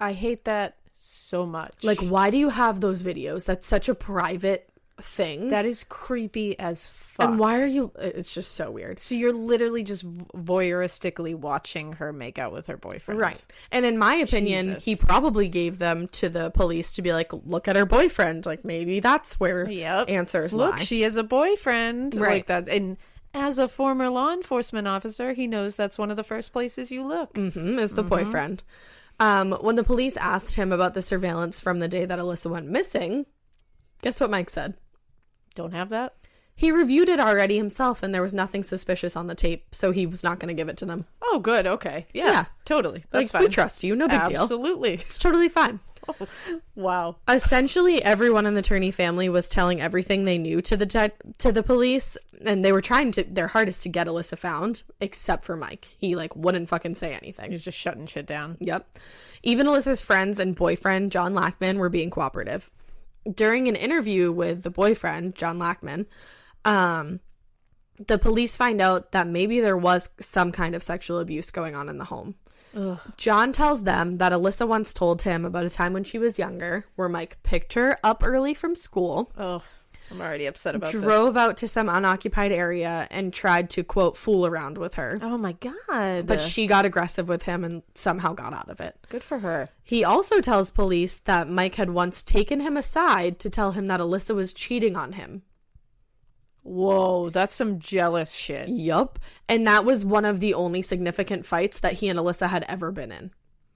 I hate that so much. Like, why do you have those videos? That's such a private thing. That is creepy as fuck. And why are you... It's just so weird. So you're literally just voyeuristically watching her make out with her boyfriend. Right. And in my opinion, he probably gave them to the police to be like, look at her boyfriend. Like, maybe that's where answers lie. Look, she has a boyfriend. Right. Like that. And as a former law enforcement officer, he knows that's one of the first places you look. Is the boyfriend. When the police asked him about the surveillance from the day that Alissa went missing, guess what Mike said? Don't have that? He reviewed it already himself, and there was nothing suspicious on the tape, so he was not going to give it to them. Oh, good. Okay. Yeah. Totally. That's fine. We trust you. No big deal. Absolutely. It's totally fine. Oh, wow. Essentially, everyone in the Turney family was telling everything they knew to the police, and they were trying their hardest to get Alissa found, except for Mike. He, wouldn't fucking say anything. He was just shutting shit down. Yep. Even Alyssa's friends and boyfriend, John Lackman, were being cooperative. During an interview with the boyfriend, John Lackman, the police find out that maybe there was some kind of sexual abuse going on in the home. Ugh. John tells them that Alissa once told him about a time when she was younger where Mike picked her up early from school. Oh, I'm already upset about drove out to some unoccupied area and tried to, quote, fool around with her. Oh my God. But she got aggressive with him and somehow got out of it. Good for her. He also tells police that Mike had once taken him aside to tell him that Alissa was cheating on him. Whoa, that's some jealous shit. Yup. And that was one of the only significant fights that he and Alissa had ever been in.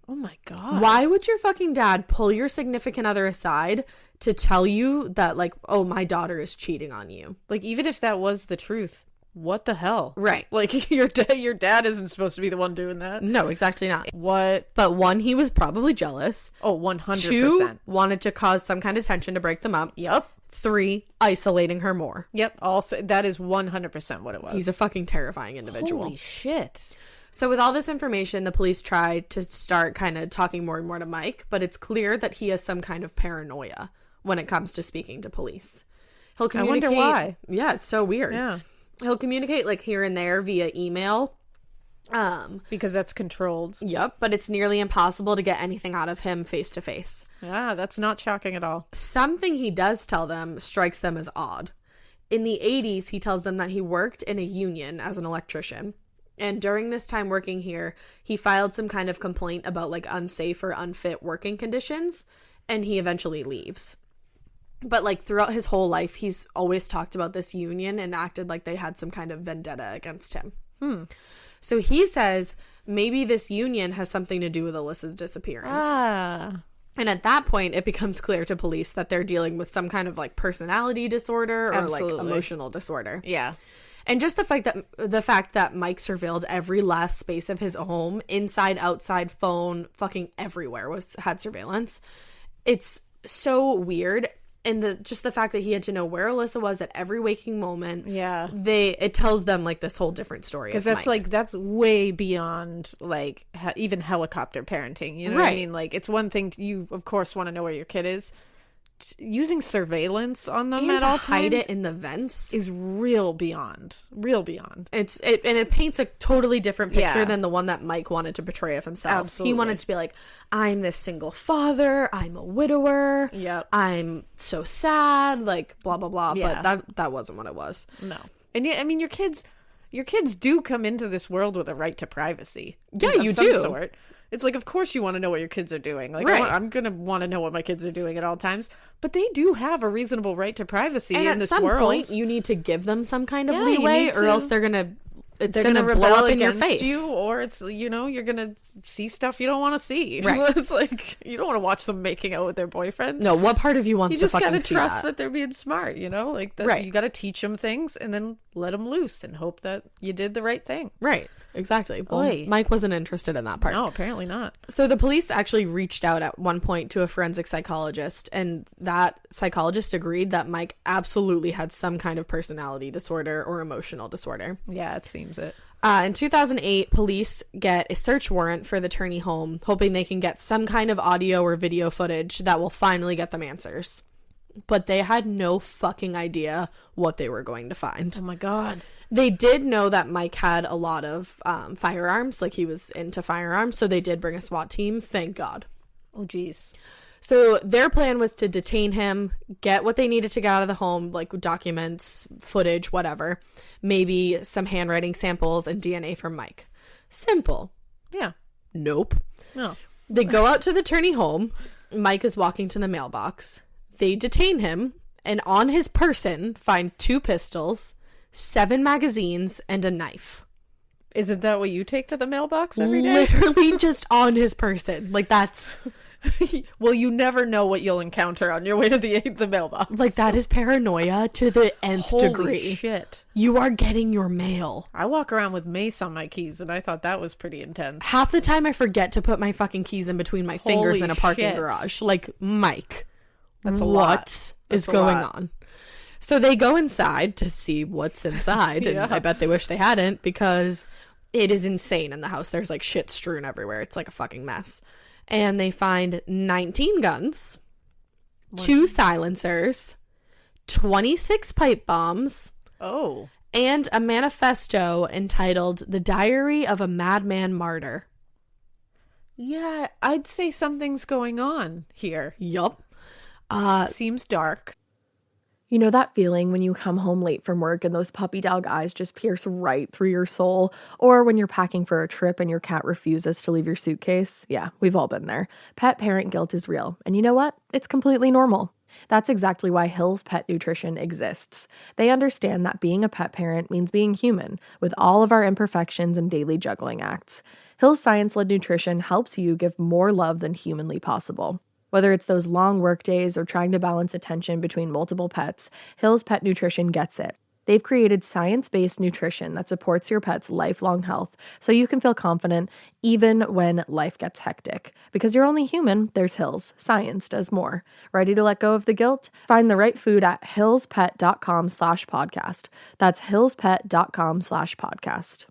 Oh my God. Why would your fucking dad pull your significant other aside to tell you that, oh, my daughter is cheating on you? Even if that was the truth, what the hell? Right. Your dad isn't supposed to be the one doing that. No, exactly not. What? But one, he was probably jealous. Oh, 100%. 2, wanted to cause some kind of tension to break them up. Yep. 3, isolating her more. Yep. That is 100% what it was. He's a fucking terrifying individual. Holy shit. So with all this information, the police try to start kind of talking more and more to Mike, but it's clear that he has some kind of paranoia when it comes to speaking to police. He'll communicate. I wonder why. Yeah, it's so weird. Yeah. He'll communicate here and there via email. Because that's controlled. Yep, but it's nearly impossible to get anything out of him face to face. Yeah, that's not shocking at all. Something he does tell them strikes them as odd. In the 80s, he tells them that he worked in a union as an electrician. And during this time working here, he filed some kind of complaint about unsafe or unfit working conditions, and he eventually leaves. But throughout his whole life, he's always talked about this union and acted like they had some kind of vendetta against him. So he says maybe this union has something to do with Alyssa's disappearance. And at that point, it becomes clear to police that they're dealing with some kind of like personality disorder or Absolutely. like emotional disorder. Yeah. And just the fact that Mike surveilled every last space of his home, inside, outside, phone, fucking everywhere had surveillance. It's so weird. And the fact that he had to know where Alissa was at every waking moment. Yeah. It tells them like this whole different story. Because that's way beyond like even helicopter parenting. You know what I mean? Like, it's one thing you of course want to know where your kid is. Using surveillance on them and at to all hide times it in the vents is real beyond. It paints a totally different picture Yeah. than the one that Mike wanted to portray of himself. Absolutely. He wanted to be like, I'm this single father, I'm a widower, Yep. I'm so sad, like blah blah blah. Yeah. But that wasn't what it was. No. And yeah, I mean, your kids do come into this world with a right to privacy. Yeah, of you some do. Sort. It's like, of course you want to know what your kids are doing. Like, Right. I'm going to want to know what my kids are doing at all times. But they do have a reasonable right to privacy And in at this some world. point, you need to give them some kind of Yeah, you leeway, need or to- else they're gonna gonna blow up in your against face. you, or it's, you're gonna see stuff you don't want to see. Right. It's like, you don't want to watch them making out with their boyfriend. No, what part of you wants You to just fucking gotta see trust that? that they're being smart, like that. Right. You gotta teach them things and then let them loose and hope that you did the right thing. Right, exactly. Well, Oy. Mike wasn't interested in that part. No, apparently not. So the police actually reached out at one point to a forensic psychologist, and that psychologist agreed that Mike absolutely had some kind of personality disorder or emotional disorder. Yeah, it seems it. In 2008, police get a search warrant for the Turney home, hoping they can get some kind of audio or video footage that will finally get them answers. But they had no fucking idea what they were going to find. Oh my god. They did know that Mike had a lot of firearms, like he was into firearms, so they did bring a SWAT team, thank God. Oh jeez. So their plan was to detain him, get what they needed to get out of the home, like documents, footage, whatever. Maybe some handwriting samples and DNA from Mike. Simple. Yeah. Nope. No. They go out to the Turney home. Mike is walking to the mailbox. They detain him, and on his person find 2 pistols, 7 magazines, and a knife. Isn't that what you take to the mailbox every day? Literally just on his person. Like, that's... Well, you never know what you'll encounter on your way to the mailbox. Like, that is paranoia to the nth Holy degree. shit. You are getting your mail. I walk around with mace on my keys, and I thought that was pretty intense. Half the time I forget to put my fucking keys in between my fingers Holy in a parking shit. garage. Like, Mike, That's a what lot. is That's a going lot. on? So they go inside to see what's inside, Yeah. and I bet they wish they hadn't, because it is insane in the house. There's like shit strewn everywhere. It's like a fucking mess. And they find 19 guns, 2 silencers, 26 pipe bombs, Oh. and a manifesto entitled The Diary of a Madman Martyr. Yeah, I'd say something's going on here. Yup. Seems dark. You know that feeling when you come home late from work and those puppy dog eyes just pierce right through your soul? Or when you're packing for a trip and your cat refuses to leave your suitcase? Yeah, we've all been there. Pet parent guilt is real. And you know what? It's completely normal. That's exactly why Hill's Pet Nutrition exists. They understand that being a pet parent means being human, with all of our imperfections and daily juggling acts. Hill's science-led nutrition helps you give more love than humanly possible. Whether it's those long work days or trying to balance attention between multiple pets, Hill's Pet Nutrition gets it. They've created science-based nutrition that supports your pet's lifelong health, so you can feel confident even when life gets hectic. Because you're only human, there's Hill's. Science does more. Ready to let go of the guilt? Find the right food at hillspet.com/podcast. That's hillspet.com/podcast.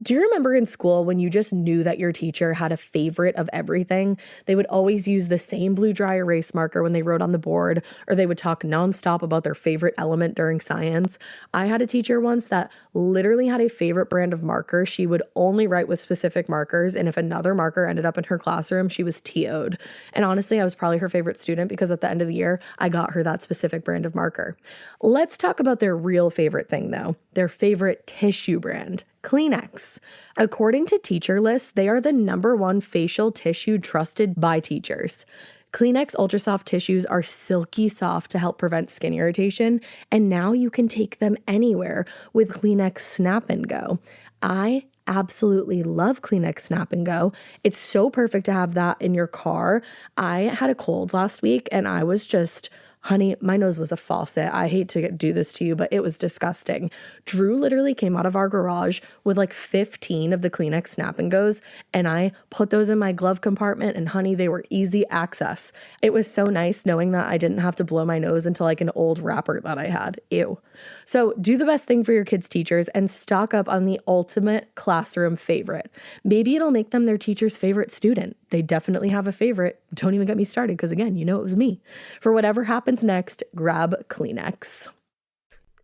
Do you remember in school when you just knew that your teacher had a favorite of everything? They would always use the same blue dry erase marker when they wrote on the board, or they would talk nonstop about their favorite element during science. I had a teacher once that literally had a favorite brand of marker. She would only write with specific markers, and if another marker ended up in her classroom, she was TO'd. And honestly, I was probably her favorite student because at the end of the year, I got her that specific brand of marker. Let's talk about their real favorite thing though, their favorite tissue brand. Kleenex. According to Teacher List, they are the #1 facial tissue trusted by teachers. Kleenex Ultra Soft tissues are silky soft to help prevent skin irritation, and now you can take them anywhere with Kleenex Snap and Go. I absolutely love Kleenex Snap and Go. It's so perfect to have that in your car. I had a cold last week and I was just, honey, my nose was a faucet. I hate to do this to you, but it was disgusting. Drew literally came out of our garage with like 15 of the Kleenex Snap and Goes, and I put those in my glove compartment, and honey, they were easy access. It was so nice knowing that I didn't have to blow my nose into like an old wrapper that I had. Ew. So do the best thing for your kids' teachers and stock up on the ultimate classroom favorite. Maybe it'll make them their teacher's favorite student. They definitely have a favorite. Don't even get me started because, again, you know it was me. For whatever happens next, grab Kleenex.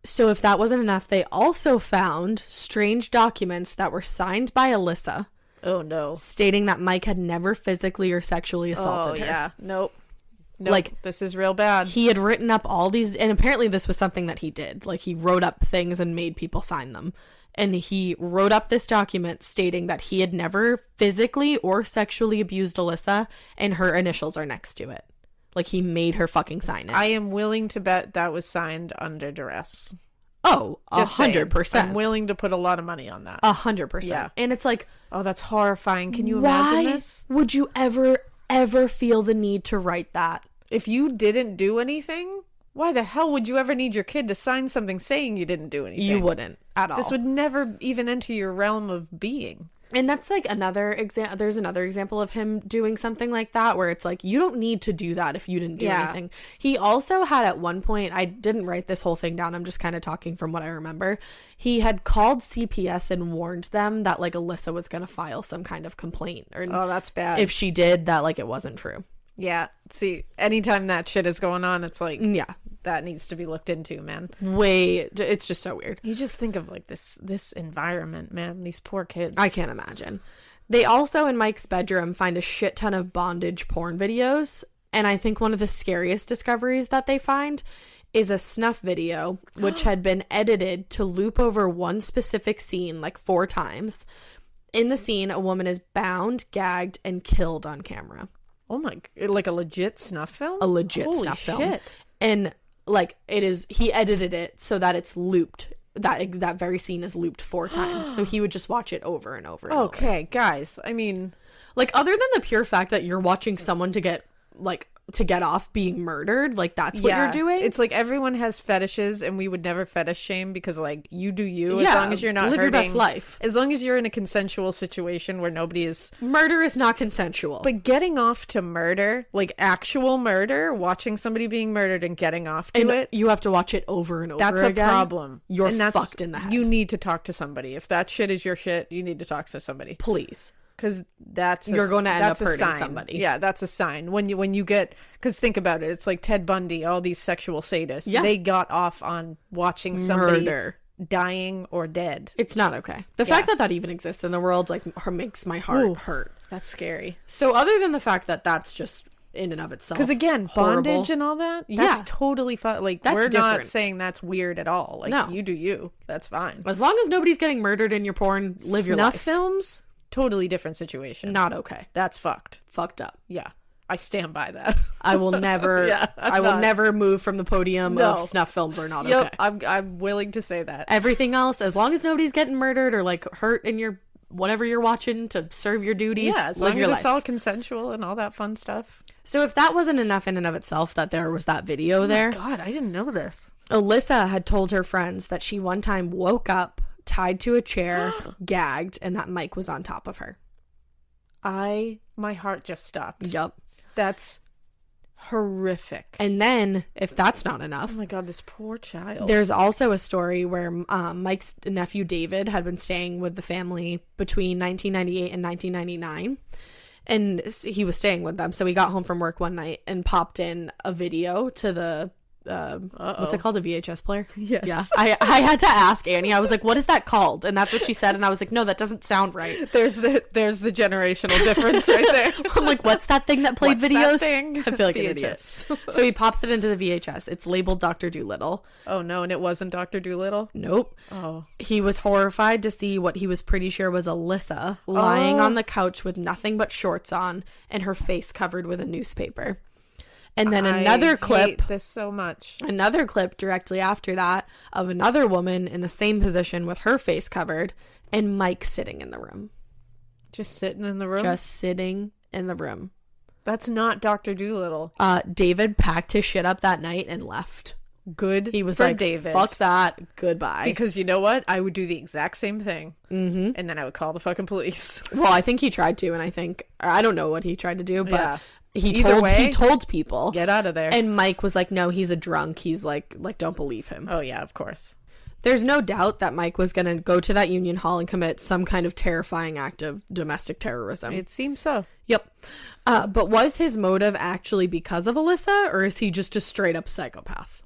So if that wasn't enough, they also found strange documents that were signed by Alissa. Oh, no. Stating that Mike had never physically or sexually assaulted her. Yeah. Nope. Like, this is real bad. He had written up all these, and apparently this was something that he did. Like, he wrote up things and made people sign them. And he wrote up this document stating that he had never physically or sexually abused Alissa, and her initials are next to it. Like, he made her fucking sign it. I am willing to bet that was signed under duress. Oh, 100%. I'm willing to put a lot of money on that. 100%. Yeah. And it's like, oh, that's horrifying. Can you imagine this? Why would you ever feel the need to write that? If you didn't do anything, why the hell would you ever need your kid to sign something saying you didn't do anything? You wouldn't at all. This would never even enter your realm of being. And that's like another example. There's another example of him doing something like that where it's like, you don't need to do that if you didn't do anything. He also had at one point, I didn't write this whole thing down, I'm just kind of talking from what I remember. He had called CPS and warned them that like Alissa was going to file some kind of complaint. Or oh, that's bad. If she did, that like it wasn't true. Yeah. See, anytime that shit is going on, it's like, yeah, that needs to be looked into, man. It's just so weird. You just think of like this environment, man. These poor kids. I can't imagine. They also, in Mike's bedroom, find a shit ton of bondage porn videos. And I think one of the scariest discoveries that they find is a snuff video, which had been edited to loop over one specific scene like 4 times. In the scene, a woman is bound, gagged, and killed on camera. Oh my, like a legit snuff film? A legit Holy snuff shit. film. And like it is, he edited it so that it's looped. That very scene is looped 4 times. So he would just watch it over and over and okay, over. guys. I mean, like other than the pure fact that you're watching someone to get off being murdered, like that's what you're doing. It's like everyone has fetishes and we would never fetish shame because like you do you, as Yeah, long as you're not live hurting. your best life. As long as you're in a consensual situation where nobody is. Murder is not consensual. But getting off to murder, like actual murder, watching somebody being murdered and getting off to it. You have to watch it over and over That's again. a problem. You're fucked in the head. You need to talk to somebody. If that shit is your shit, you need to talk to somebody. Please. Because you're going to end up hurting somebody. Yeah, that's a sign. When you get, because think about it, it's like Ted Bundy, all these sexual sadists. Yeah. They got off on watching somebody Murder. dying or dead. It's not okay. The fact that even exists in the world like makes my heart hurt. That's scary. So other than the fact that that's just in and of itself, because again, horrible. bondage and all that, that's totally fine. Like That's we're different. not saying that's weird at all. Like No. you do you. That's fine. As long as nobody's getting murdered in your porn, live your life. Snuff films, totally different situation. Not okay. That's fucked. Fucked up. Yeah. I stand by that. I will never I will never move from the podium of snuff films are not okay. I'm willing to say that. Everything else, as long as nobody's getting murdered or like hurt in your whatever you're watching to serve your duties, Yeah, as live long your as life. it's all consensual and all that fun stuff. So if that wasn't enough in and of itself that there was that video there, God, I didn't know this. Alissa had told her friends that she one time woke up tied to a chair, gagged, and that Mike was on top of her. My heart just stopped. Yup. That's horrific. And then, if that's not enough, Oh my God, this poor child. there's also a story where Mike's nephew David had been staying with the family between 1998 and 1999. And he was staying with them. So he got home from work one night and popped in a video to the what's it called, a VHS player? Yes. Yeah. I had to ask Annie. I was like, what is that called? And that's what she said. And I was like, no, that doesn't sound right. There's the generational difference right there. I'm like, what's that thing that played What's videos? that thing? I feel like an VHS. idiot. So he pops it into the VHS. It's labeled Dr. Dolittle. Oh no, and it wasn't Dr. Dolittle? Nope. Oh. He was horrified to see what he was pretty sure was Alissa lying on the couch with nothing but shorts on and her face covered with a newspaper. And then another clip, hate this so much. another clip directly after that of another woman in the same position with her face covered and Mike sitting in the room. Just sitting in the room? Just sitting in the room. That's not Dr. Doolittle. David packed his shit up that night and left. Good. He was for like, David. fuck that. Goodbye. Because you know what? I would do the exact same thing. Mm-hmm. And then I would call the fucking police. Well, I think he tried to, and I don't know what he tried to do, but Yeah. he Either told people. Get out of there. And Mike was like, no, he's a drunk. He's like, don't believe him. Oh, yeah, of course. There's no doubt that Mike was going to go to that union hall and commit some kind of terrifying act of domestic terrorism. It seems so. Yep. But was his motive actually because of Alissa, or is he just a straight up psychopath?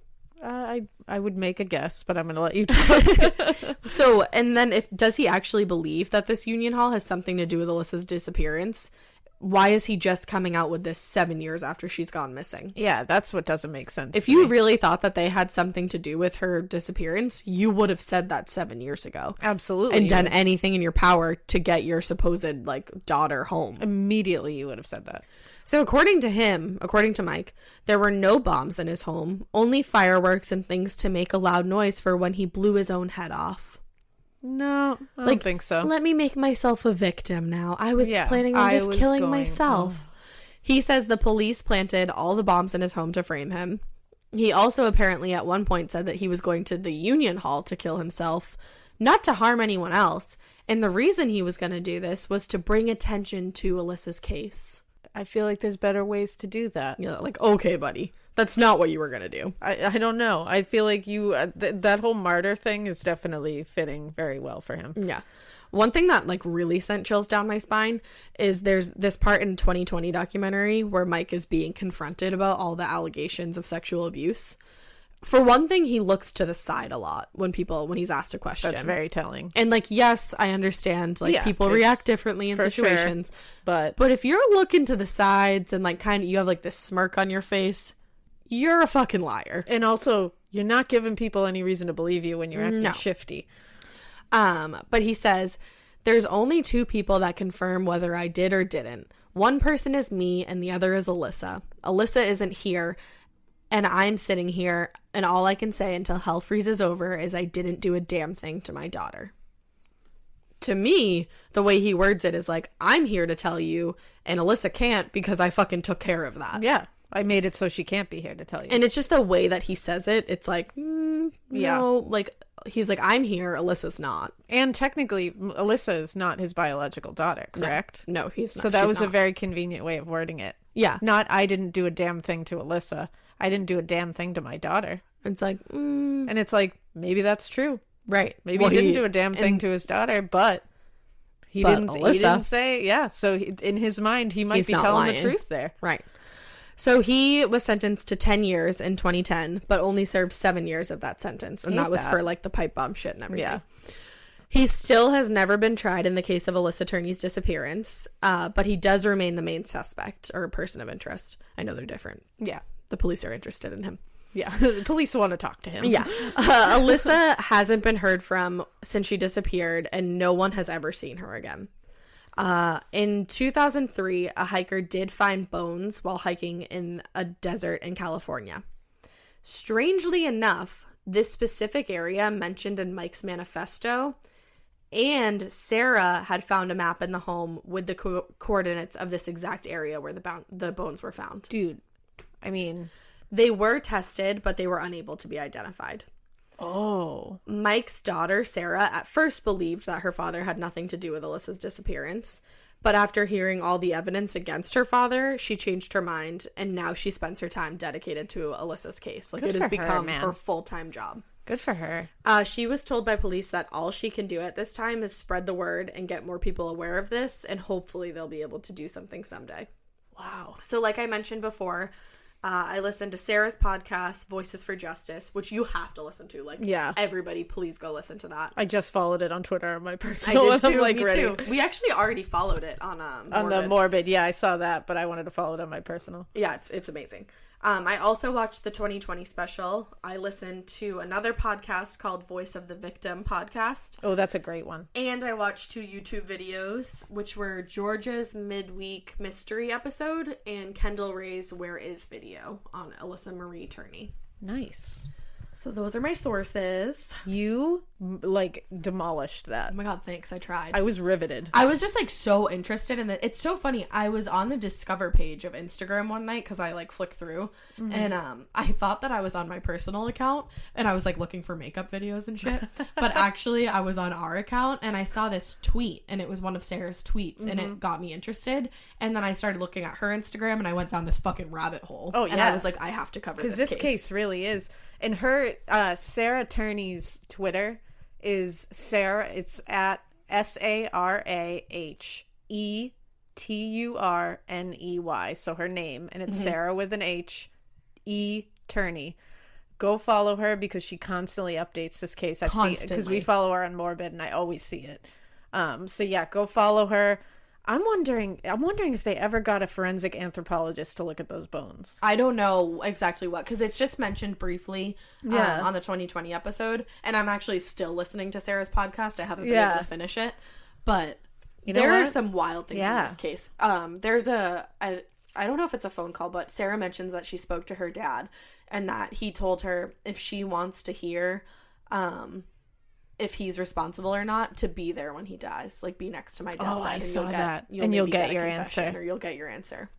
I would make a guess, but I'm going to let you talk. So, and then does he actually believe that this union hall has something to do with Alyssa's disappearance? Why is he just coming out with this 7 years after she's gone missing? Yeah, that's what doesn't make sense. If you really thought that they had something to do with her disappearance, you would have said that 7 years ago. Absolutely. And done anything in your power to get your supposed, daughter home. Immediately you would have said that. So according to Mike, there were no bombs in his home, only fireworks and things to make a loud noise for when he blew his own head off. No, I don't think so. Let me make myself a victim now. I was planning on I just was killing going- myself. He says the police planted all the bombs in his home to frame him. He also apparently at one point said that he was going to the union hall to kill himself, not to harm anyone else. And the reason he was going to do this was to bring attention to Alyssa's case. I feel like there's better ways to do that. Yeah, okay, buddy. That's not what you were going to do. I don't know. I feel like you that whole martyr thing is definitely fitting very well for him. Yeah. One thing that really sent chills down my spine is there's this part in 2020 documentary where Mike is being confronted about all the allegations of sexual abuse. For one thing, he looks to the side a lot when he's asked a question. That's very telling. And yes, I understand people react differently in situations. Sure, but if you're looking to the sides and kind of you have this smirk on your face, you're a fucking liar. And also, you're not giving people any reason to believe you when you're acting shifty. But he says, there's only two people that confirm whether I did or didn't. One person is me and the other is Alissa. Alissa isn't here and I'm sitting here and all I can say until hell freezes over is I didn't do a damn thing to my daughter. To me, the way he words it is I'm here to tell you and Alissa can't because I fucking took care of that. Yeah. I made it so she can't be here to tell you. And it's just the way that he says it. It's no, he's I'm here, Alyssa's not. And technically, Alissa is not his biological daughter, correct? No, he's not. So that She's was a not. very convenient way of wording it. Yeah. Not, I didn't do a damn thing to Alissa. I didn't do a damn thing to my daughter. It's And it's maybe that's true. right. Maybe he didn't do a damn thing to his daughter, but he didn't say, yeah. So in his mind, he might He's be not telling the lying. truth there. Right. So he was sentenced to 10 years in 2010, but only served 7 years of that sentence. And Hate that was that. for the pipe bomb shit and everything. Yeah. He still has never been tried in the case of Alissa Turney's disappearance, but he does remain the main suspect or person of interest. I know they're different. Yeah. The police are interested in him. Yeah. The police want to talk to him. Yeah. Alissa hasn't been heard from since she disappeared, and no one has ever seen her again. In 2003, a hiker did find bones while hiking in a desert in California. Strangely enough, this specific area mentioned in Mike's manifesto, and Sarah had found a map in the home with the coordinates of this exact area where the bones were found. Dude, I mean... They were tested, but they were unable to be identified. Oh. Mike's daughter, Sarah, at first believed that her father had nothing to do with Alyssa's disappearance. But after hearing all the evidence against her father, she changed her mind, and now she spends her time dedicated to Alyssa's case. Good it has for her, become man. her full-time job. Good for her. She was told by police that all she can do at this time is spread the word and get more people aware of this, and hopefully they'll be able to do something someday. Wow. So like I mentioned before, I listened to Sarah's podcast, Voices for Justice, which you have to listen to. Yeah. Everybody, please go listen to that. I just followed it on Twitter on my personal. I did too. I'm Me ready. too. We actually already followed it on Morbid. On the Morbid. Yeah, I saw that, but I wanted to follow it on my personal. Yeah, it's amazing. I also watched the 2020 special. I listened to another podcast called Voice of the Victim podcast. Oh, that's a great one. And I watched 2 YouTube videos, which were Georgia's midweek mystery episode and Kendall Ray's Where Is video on Alissa Turney. Nice. So those are my sources. You, like, demolished that. Oh my god, thanks. I tried. I was riveted. I was just, like, so interested in it. It's so funny. I was on the Discover page of Instagram one night because I, like, flicked through. And I thought that I was on my personal account. And I was, like, looking for makeup videos and shit. But actually, I was on our account. And I saw this tweet. And it was one of Sarah's tweets. And it got me interested. And then I started looking at her Instagram. And I went down this fucking rabbit hole. Oh, yeah. And I was like, I have to cover this case. Because this case really is. And her, Sarah Turney's Twitter is Sarah, it's at SarahETurney. So her name, and it's Sarah with an H, E. Turney. Go follow her because she constantly updates this case. I've seen it because we follow her on Morbid and I always see it. So yeah, go follow her. I'm wondering if they ever got a forensic anthropologist to look at those bones. I don't know exactly what, because it's just mentioned briefly on the 2020 episode, and I'm actually still listening to Sarah's podcast. I haven't been able to finish it, but there are some wild things in this case. There's I don't know if it's a phone call, but Sarah mentions that she spoke to her dad, and that he told her if she wants to hear if he's responsible or not, to be there when he dies, like be next to my deathbed. Oh, I saw that. You'll get your answer. Or you'll get your answer.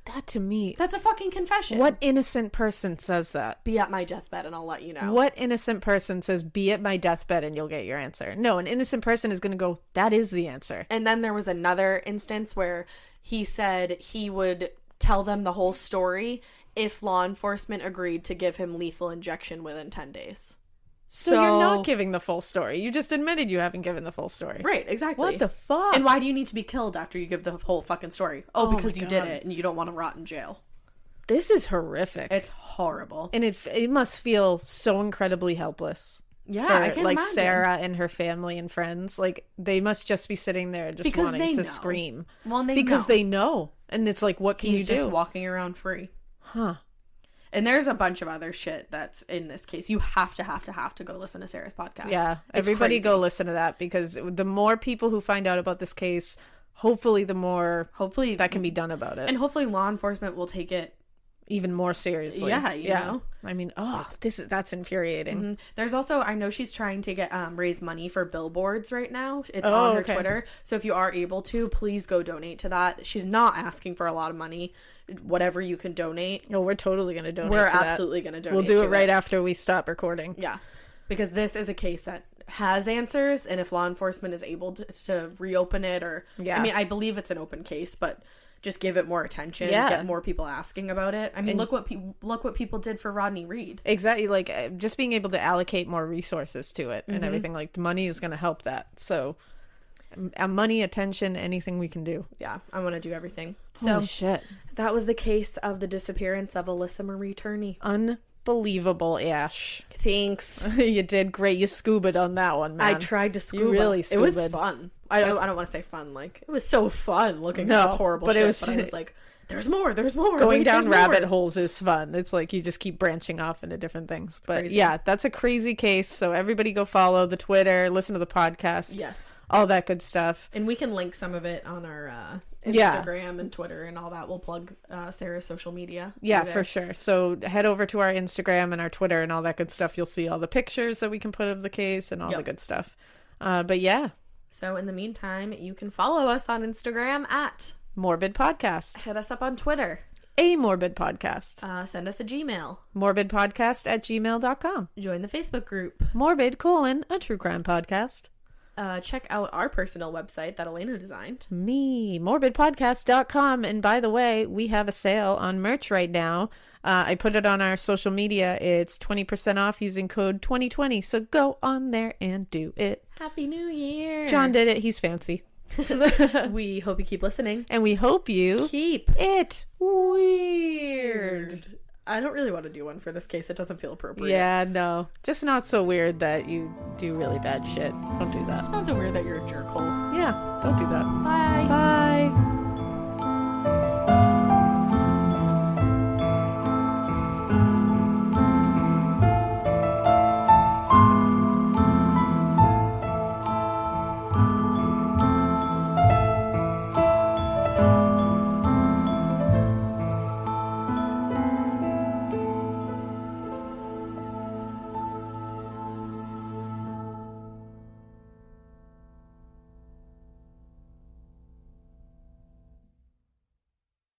That to me, that's a fucking confession. What innocent person says that? Be at my deathbed and I'll let you know. What innocent person says, be at my deathbed and you'll get your answer? No, an innocent person is going to go, that is the answer. And then there was another instance where he said he would tell them the whole story if law enforcement agreed to give him lethal injection within 10 days. So you're not giving the full story. You just admitted you haven't given the full story. Right, exactly. What the fuck? And why do you need to be killed after you give the whole fucking story? Oh, because you did it and you don't want to rot in jail. This is horrific. It's horrible. And it must feel so incredibly helpless. Yeah, for, I can like imagine. Sarah and her family and friends. Like, they must just be sitting there just because wanting to know. scream. Well, because they know. And it's like, what can He's you do? just walking around free. Huh. And there's a bunch of other shit that's in this case. You have to go listen to Sarah's podcast. Yeah, it's everybody crazy. go listen to that, because the more people who find out about this case, hopefully that can be done about it. And hopefully law enforcement will take it even more seriously. Yeah, you know? I mean, that's infuriating. Mm-hmm. There's also, I know she's trying to get raise money for billboards right now. It's on her Twitter. So if you are able to, please go donate to that. She's not asking for a lot of money. Whatever you can donate. No, we're totally going to donate. We're absolutely going to donate. We'll do it right after we stop recording. Yeah. Because this is a case that has answers, and if law enforcement is able to reopen it, or I mean, I believe it's an open case, but just give it more attention, get more people asking about it. I mean, look what people did for Rodney Reed. Exactly, like just being able to allocate more resources to it and everything. Like, the money is going to help that. So, money, attention, anything we can do. Yeah, I want to do everything. Holy shit. That was the case of the disappearance of Alissa Turney. Unbelievable, Ash. Thanks. You did great. You scuba'd on that one, man. I tried to scuba. You really scuba'd. It was fun. I don't want to say fun. Like, it was so fun looking at this horrible shit. But I was like, there's more. Going down rabbit holes is fun. It's like you just keep branching off into different things. But yeah, that's a crazy case. So everybody go follow the Twitter, listen to the podcast. Yes. All that good stuff. And we can link some of it on our Instagram and Twitter and all that. We'll plug Sarah's social media. Yeah, for sure. So head over to our Instagram and our Twitter and all that good stuff. You'll see all the pictures that we can put of the case and all the good stuff. But yeah. So in the meantime, you can follow us on Instagram at Morbid Podcast. Hit us up on Twitter. A Morbid Podcast. Send us a Gmail. morbidpodcast@gmail.com. Join the Facebook group. Morbid: a true crime podcast. Check out our personal website that Alaina designed. Me, morbidpodcast.com. And by the way, we have a sale on merch right now. I put it on our social media. It's 20% off using code 2020. So go on there and do it. Happy New Year. John did it. He's fancy. We hope you keep listening. And we hope you keep it weird. I don't really want to do one for this case. It doesn't feel appropriate. Yeah, no. Just not so weird that you do really bad shit. Don't do that. It's not so weird that you're a jerkhole. Yeah, don't do that. Bye. Bye.